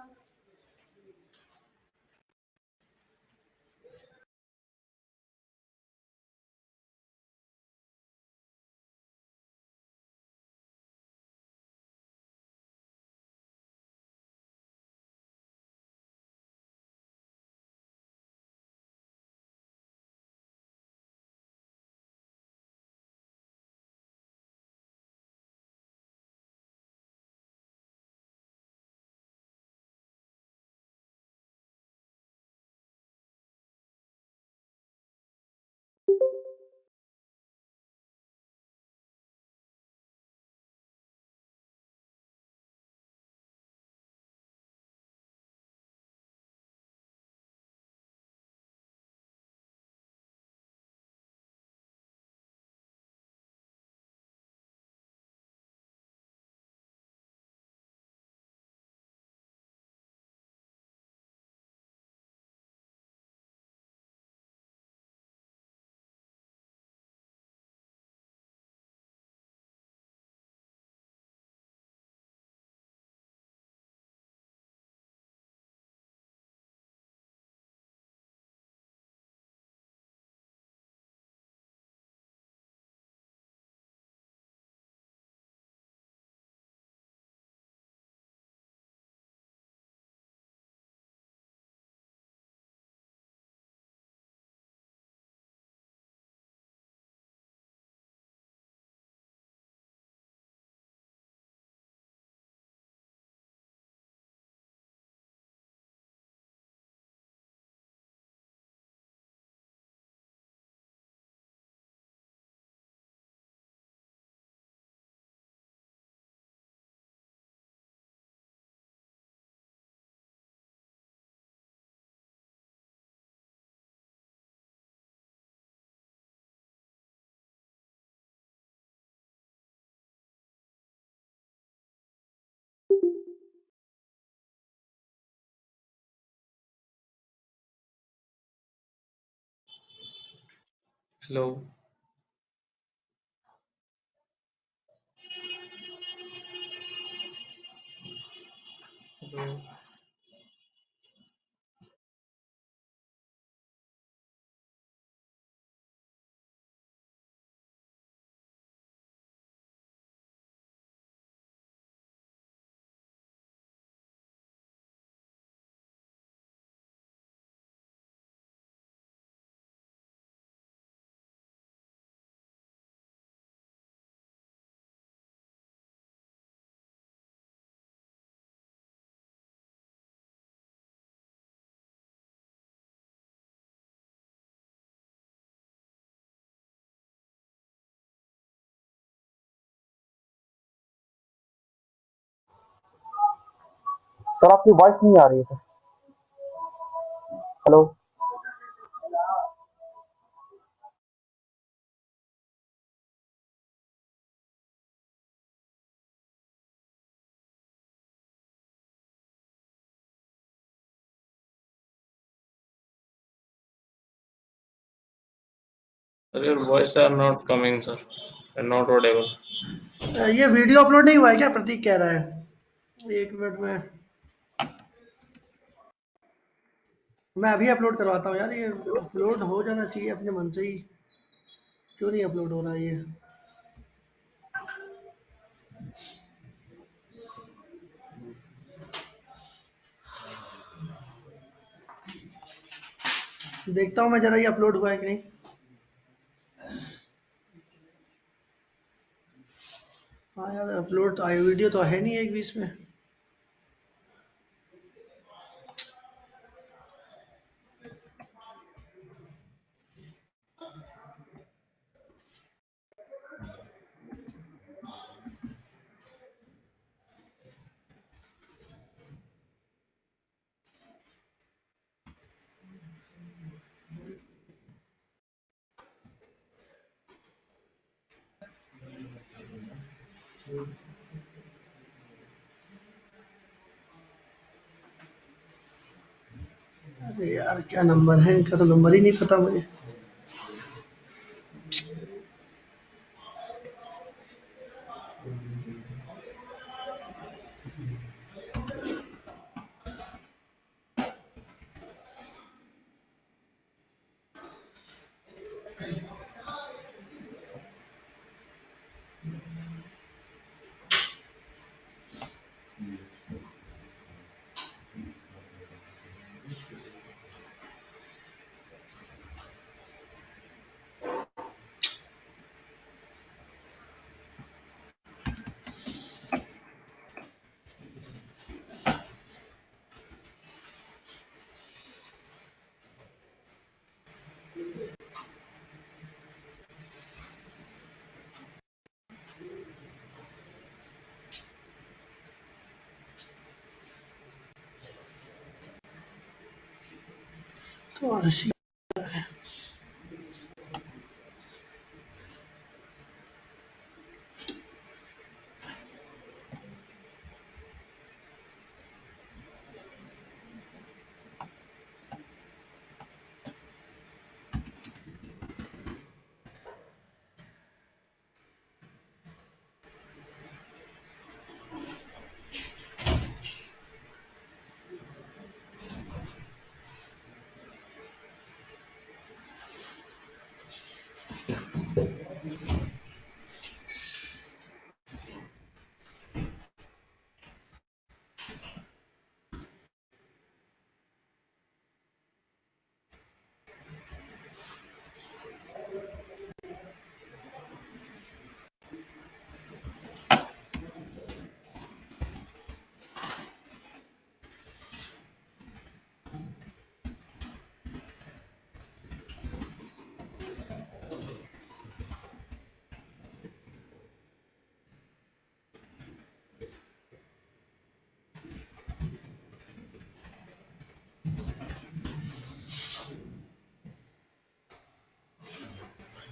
हेलो हेलो सर आपकी वॉइस नहीं आ रही है sir. Hello sir your voice are not coming sir, not audible. ये वीडियो अपलोड नहीं हुआ है क्या, प्रतीक कह रहा है। एक मिनट में मैं अभी अपलोड करवाता हूँ यार, ये अपलोड हो जाना चाहिए अपने मन से ही, क्यों नहीं अपलोड हो रहा है ये। देखता हूँ मैं जरा ये अपलोड हुआ है कि नहीं। हाँ यार अपलोड तो आई, वीडियो तो है नहीं एक भी इसमें। अरे यार क्या नंबर है इनका, तो नंबर ही नहीं पता मुझे। तो अर्शी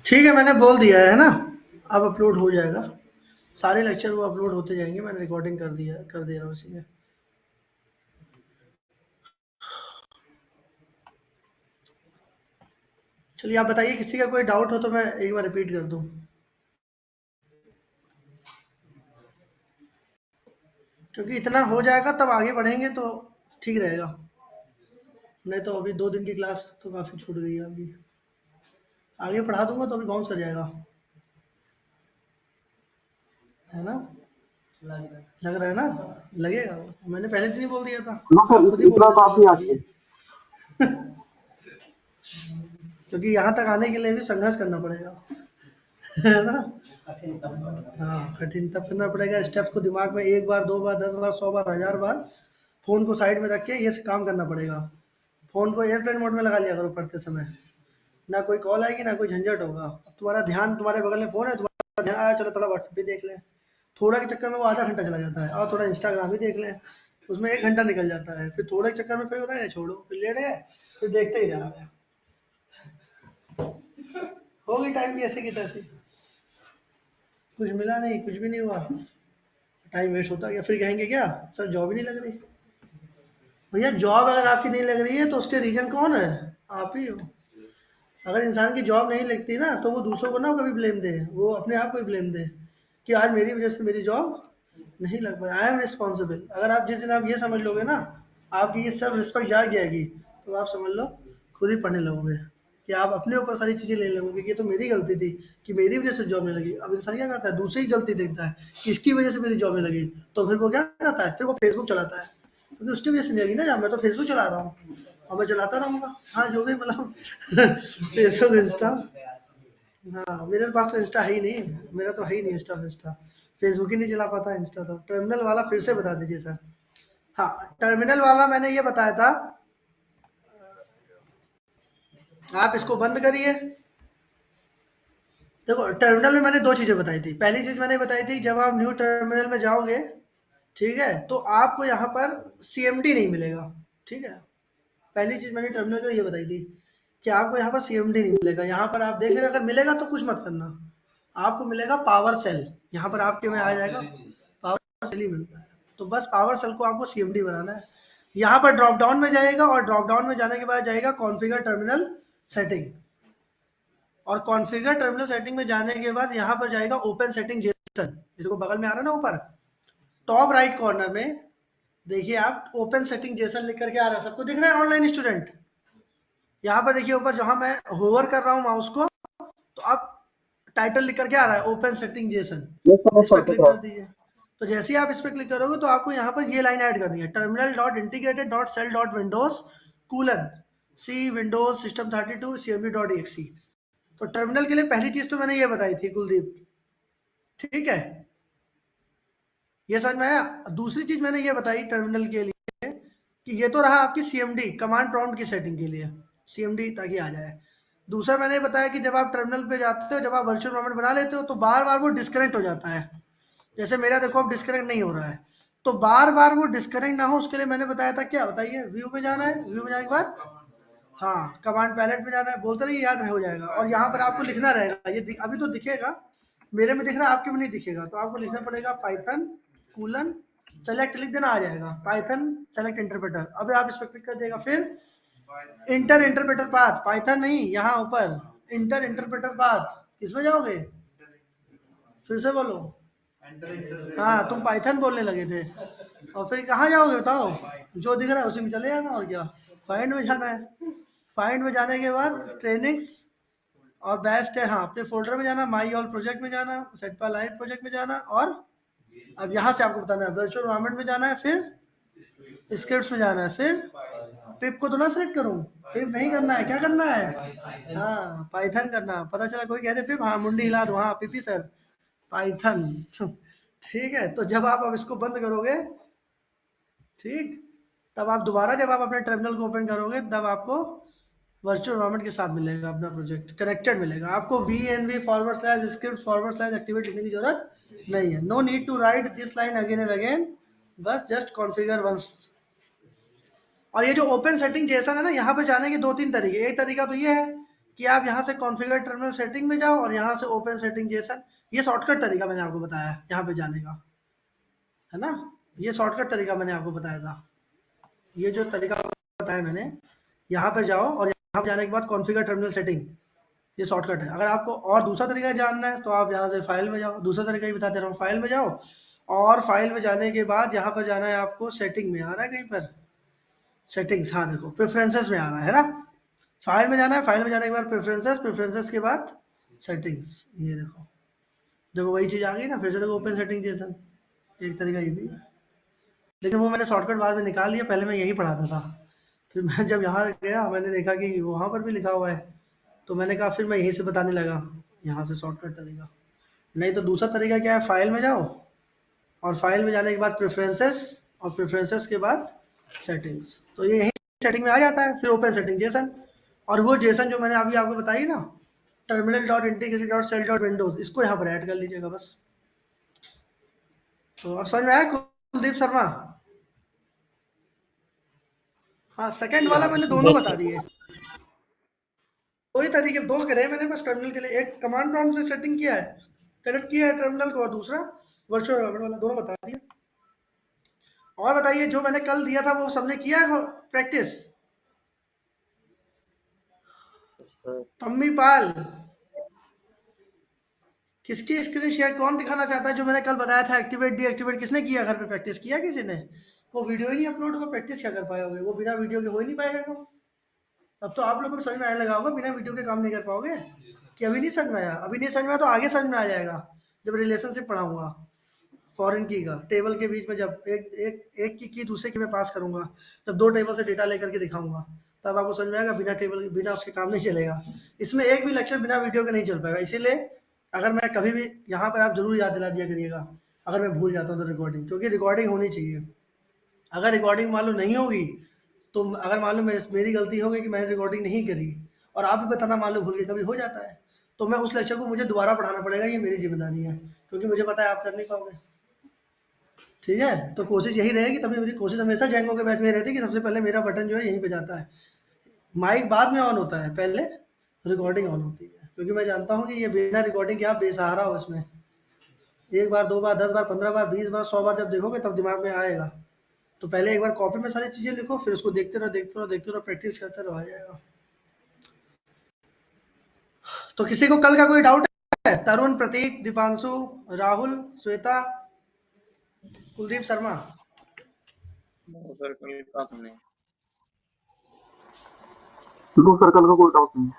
ठीक है, मैंने बोल दिया है ना, अब अपलोड हो जाएगा। सारे लेक्चर वो अपलोड होते जाएंगे, मैंने रिकॉर्डिंग कर दिया, कर दे रहा हूँ इसी में। चलिए आप बताइए, किसी का कोई डाउट हो तो मैं एक बार रिपीट कर दूं, क्योंकि इतना हो जाएगा तब आगे बढ़ेंगे तो ठीक रहेगा, नहीं तो अभी 2 दिन की क्लास तो काफ़ी छूट गई है अभी, आगे पढ़ा दूंगा तो अभी बाउंस कर जाएगा, है ना? लग रहा है ना? लगेगा, मैंने पहले दिन ही बोल दिया था, नो आप सर, खुद ही बोल इतना रहे थे काफी बस है करिए। आपसे। क्योंकि यहाँ तक आने के लिए भी संघर्ष करना पड़ेगा, है ना? हाँ, कठिन तब करना पड़ेगा, स्टेप्स को दिमाग में 1 बार 2 बार 10 बार 100 बार 1000 बार फोन को साइड में रख के ये काम करना पड़ेगा। फोन को एयरप्लेन मोड में लगा लिया करो पढ़ते समय, ना कोई कॉल आएगी ना कोई झंझट होगा। अब तुम्हारा ध्यान, तुम्हारे बगल में फोन है, तुम्हारा ध्यान आया चलो थोड़ा व्हाट्सएप भी देख लें, थोड़ा के चक्कर में वो आधा घंटा चला जाता है, और थोड़ा इंस्टाग्राम भी देख लें, उसमें 1 घंटा निकल जाता है, फिर थोड़े के चक्कर में फिर होता है छोड़ो, फिर लेट गए, फिर देखते ही रहा, होगी टाइम की ऐसे की तैसे, कुछ मिला नहीं, कुछ भी नहीं हुआ, टाइम वेस्ट होता गया, फिर कहेंगे क्या सर जॉब ही नहीं लग रही। भैया जॉब अगर आपकी नहीं लग रही है तो उसके रीजन कौन है? आप ही हो। अगर इंसान की जॉब नहीं लगती ना तो वो दूसरों को ना कभी ब्लेम दे, वो अपने आप को ही ब्लेम दे कि आज मेरी वजह से मेरी जॉब नहीं लग पाई, आई एम रिस्पॉन्सिबल। अगर आप जिस दिन आप ये समझ लोगे ना, आपकी ये सब रिस्पेक्ट जाग जाएगी, तो आप समझ लो खुद ही पढ़ने लगोगे, कि आप अपने ऊपर सारी चीज़ें लेने लगोगे कि ये तो मेरी गलती थी कि मेरी वजह से जॉब नहीं लगी। अब इंसान क्या करता है, दूसरी की गलती देखता है कि इसकी वजह से मेरी जॉब नहीं लगी, तो फिर वो क्या करता है, फिर वो फेसबुक चलाता है, क्योंकि उसकी वजह से नहीं लगी ना जॉब, मैं तो फेसबुक चला रहा हूँ और मैं चलाता रहूँगा। हाँ, जो भी मतलब फेसबुक, इंस्टा, हाँ मेरे पास तो इंस्टा है ही नहीं, मेरा तो है ही नहीं इंस्टा इंस्टा, फेसबुक ही नहीं चला पाता, इंस्टा तो। टर्मिनल वाला फिर से बता दीजिए सर। हाँ, टर्मिनल वाला मैंने ये बताया था, आप इसको बंद करिए। देखो टर्मिनल में मैंने 2 चीज़ें बताई थी, पहली चीज़ मैंने बताई थी जब आप न्यू टर्मिनल में जाओगे, ठीक है, तो आपको यहाँ पर सीएमडी नहीं मिलेगा, ठीक है। पहली चीज़ मैंने टर्मिनल के लिए ये बताई थी कि आपको यहाँ पर सीएमडी नहीं मिलेगा, यहाँ पर आप देख लेना, अगर मिलेगा तो कुछ मत करना, आपको मिलेगा पावर सेल, यहाँ पर आपके में आ जाएगा पावर सेल ही मिलता है, तो बस पावर सेल को आपको सीएमडी बनाना है। यहाँ पर ड्रॉप डाउन में जाएगा और ड्रॉप डाउन में जाने के बाद जाएगा कॉन्फ़िगर टर्मिनल सेटिंग, और कॉन्फ़िगर टर्मिनल सेटिंग में जाने के बाद यहाँ पर जाएगा ओपन सेटिंग जेसन, इसको बगल में आ रहा है ना ऊपर टॉप राइट कॉर्नर में, देखिए आप ओपन सेटिंग जेसन लिख करके आ रहा है, सबको दिख रहा है ऑनलाइन स्टूडेंट? यहाँ पर देखिए ऊपर जहां मैं होवर कर रहा हूँ माउस को, तो अब टाइटल लिख करके आ रहा है open setting Jason, yes sir, इस पर दिख क्लिक रहा कर दीजिए। तो जैसे ही आप इस पर क्लिक करोगे तो आपको यहाँ पर ये लाइन ऐड करनी है, terminal dot integrated dot shell dot Windows colon C Windows system 32 cmd dot exe। तो टर्मिनल के लिए पहली चीज तो मैंने ये बताई थी कुलदीप, ठीक है, ये समझ में आया। दूसरी चीज मैंने ये बताई टर्मिनल के लिए कि ये तो रहा आपकी सीएमडी कमांड प्रॉम्प्ट की सेटिंग के लिए, सीएमडी ताकि आ जाए। दूसरा मैंने बताया कि जब आप टर्मिनल पे जाते हो, जब आप वर्चुअल एनवायरनमेंट बना लेते हो तो बार बार वो डिस्कनेक्ट हो जाता है, जैसे मेरा देखो अब डिस्कनेक्ट नहीं हो रहा है, तो बार बार वो डिस्कनेक्ट ना हो उसके लिए मैंने बताया था क्या, बताइए, व्यू में जाना है, व्यू में जाने के बाद हाँ कमांड पैलेट में जाना है, बोलते रहिए याद हो जाएगा, और यहाँ पर आपको लिखना रहेगा, ये अभी तो दिखेगा, मेरे में दिख रहा है आपके में नहीं दिखेगा, तो आपको लिखना पड़ेगा पाइथन कूलन सेलेक्ट, लिख देना आ जाएगा पाइथन सेलेक्ट इंटरप्रेटर। अब आप इस पर क्लिक कर देगा, फिर इंटर इंटरप्रेटर पाथ, पाइथन नहीं, यहाँ ऊपर इंटर इंटरप्रेटर पाथ, किसमें जाओगे, फिर से बोलो, हाँ तुम पाइथन बोलने लगे थे, और फिर कहाँ जाओगे बताओ, जो दिख रहा है उसी में चले जाना, और क्या, फाइंड में जाना है, फाइंड में जाने के बाद ट्रेनिंग्स और बेस्ट है, हाँ अपने फोल्डर में जाना, माई ऑल प्रोजेक्ट में जाना, सेट पा लाइव प्रोजेक्ट में जाना, और अब यहाँ से आपको बताना है वर्चुअल एनवायरनमेंट में जाना है, फिर स्क्रिप्ट्स में जाना है, फिर पिप को तो ना सेलेक्ट करूँ, पिप नहीं करना है, क्या करना है, हाँ पाइथन करना, पता चला कोई कहते पिप, हाँ मुंडी हिला दो, हाँ पिपी सर पाइथन, ठीक है। तो जब आप अब इसको बंद करोगे, ठीक, तब आप दोबारा जब आप अपने टर्मिनल को ओपन करोगे तब आपको वर्चुअल एनवायरनमेंट के साथ मिलेगा, अपना प्रोजेक्ट कनेक्टेड मिलेगा आपको, V forward slash script forward slash activate लिखने की जरूरत नहीं है, no need to write this line again and again, बस जस्ट कॉन्फ़िगर वंस। और ये जो ओपन सेटिंग जेसन है ना, यहाँ पे जाने के 2-3 तरीके, एक तरीका तो ये है कि आप यहाँ से कॉन्फ़िगर टर्मिनल सेटिंग में जाओ और यहाँ से ओपन सेटिंग जेसन, ये शॉर्टकट तरीका मैंने आपको बताया है यहाँ पे जाने का, है ना, ये शॉर्टकट तरीका मैंने आपको बताया था, ये जो तरीका बताया मैंने, यहाँ पर जाओ और यहाँ पर जाने के बाद कॉन्फ़िगर टर्मिनल सेटिंग, ये शॉर्टकट है। अगर आपको और दूसरा तरीका जानना है तो आप यहाँ से फाइल में जाओ, दूसरा तरीका ही बता दे रहा हूँ, फाइल में जाओ और फाइल में जाने के बाद यहाँ पर जाना है आपको, सेटिंग में आ रहा है कहीं पर, सेटिंग्स, हाँ देखो प्रेफरेंसेस में आ रहा है ना, फाइल में जाना है, फाइल में जाने के बाद प्रेफरेंसेस, प्रेफरेंसेस के बाद सेटिंग्स, ये देखो देखो वही चीज़ आ गई ना, फिर से देखो ओपन सेटिंग जेसन, एक तरीका ये भी है, लेकिन वो मैंने शॉर्टकट बाद में निकाल लिया, पहले मैं यही पढ़ाता था। फिर मैं जब यहाँ गया मैंने देखा कि वहाँ पर भी लिखा हुआ है, तो मैंने कहा फिर मैं यहीं से बताने लगा, यहाँ से शॉर्टकट तरीका। नहीं तो दूसरा तरीका क्या है, फाइल में जाओ और फाइल में जाने के बाद प्रेफरेंसेस और प्रेफरेंसेस के बाद सेटिंग्स, तो ये यही सेटिंग में आ जाता है, फिर ओपन सेटिंग जेसन, और वो जेसन जो मैंने अभी आपको बताई ना, terminal dot integrated dot shell dot windows, इसको यहाँ पर ऐड कर लीजिएगा बस। तो अब समझ में आया कुलदीप शर्मा? हाँ, सेकंड वाला मैंने दोनों Yes, बता sir. दिए, दो ही तरीके, दो करे मैंने बस टर्मिनल के लिए, एक कमांड प्रॉम्प्ट से सेटिंग किया है, कनेक्ट किया है टर्मिनल को, और दूसरा वर्चुअल वाला, दोनों बता दिए। और बताइए जो मैंने कल दिया था वो सबने किया है प्रैक्टिस? पम्मी पाल, किसकी स्क्रीन शेयर, कौन दिखाना चाहता है जो मैंने कल बताया था, एक्टिवेट डीएक्टिवेट, किसने किया घर पे, प्रैक्टिस किया किसी ने? वो वीडियो ही नहीं अपलोड हुआ, प्रैक्टिस क्या कर पाओगे, वो बिना वीडियो के हो ही नहीं पाएगा वो। अब तो आप लोगों को समझ में आने लगा होगा, बिना वीडियो के काम नहीं कर पाओगे कि अभी नहीं समझ में आया? अभी नहीं समझ में आया तो आगे समझ में आ जाएगा जब रिलेशनशिप पढ़ाऊंगा, फॉरेन की का, टेबल के बीच में जब एक की दूसरे की मैं पास करूंगा, जब दो टेबल से डेटा लेकर के दिखाऊंगा, तब आपको समझ में आएगा बिना टेबल, बिना उसके काम नहीं चलेगा। इसमें एक भी लेक्चर बिना वीडियो के नहीं चल पाएगा, इसीलिए अगर मैं कभी भी यहाँ पर, आप जरूर याद दिला दिया करिएगा अगर मैं भूल जाता हूँ तो रिकॉर्डिंग, क्योंकि रिकॉर्डिंग होनी चाहिए। अगर रिकॉर्डिंग मान लो नहीं होगी, तो अगर मान लो मेरी गलती होगी कि मैंने रिकॉर्डिंग नहीं करी और आप भी बताना मान लो भूल गए, कभी हो जाता है, तो मैं उस लेक्चर को मुझे दोबारा पढ़ाना पड़ेगा, ये मेरी जिम्मेदारी है, क्योंकि मुझे पता है आप कर नहीं पाओगे। ठीक है, तो कोशिश यही रहेगी, तभी मेरी कोशिश हमेशा जैंगो के बैच में रहती है कि सबसे पहले मेरा बटन जो है यहीं पे जाता है, माइक बाद में ऑन होता है, पहले रिकॉर्डिंग ऑन होती है, क्योंकि मैं जानता हूँ कि ये बिना रिकॉर्डिंग के आप बेसहारा हो इसमें, एक बार, दो बार, 10 बार, 15 बार, 20 बार, 100 बार जब देखोगे तब दिमाग में आएगा। तो पहले एक बार कॉपी में सारी चीजें लिखो, फिर उसको देखते रहो, देखते रहो, देखते रहो, प्रैक्टिस करते रहो, आ जाएगा। तो किसी को कल का कोई डाउट है? तरुण, प्रतीक, दीपांशु, राहुल, श्वेता, कुलदीप शर्मा? सर्कल का तो नहीं। ब्लू सर्कल का कोई डाउट नहीं है।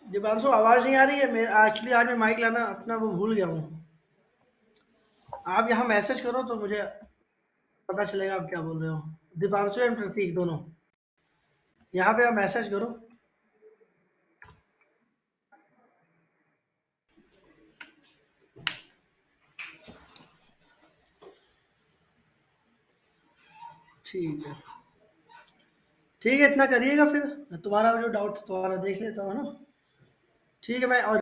दीपांशु आवाज नहीं आ रही है, मैं एक्चुअली आज मैं माइक लाना अपना वो भूल गया हूँ। आप यहाँ मैसेज करो तो मुझे पता चलेगा आप क्या बोल रहे हो। दीपांशु एंड प्रतीक दोनों, यहाँ पे आप मैसेज करो। ठीक है, ठीक है, इतना करिएगा, फिर तुम्हारा जो डाउट तुम्हारा देख लेता हूँ ना। ठीक है, मैं और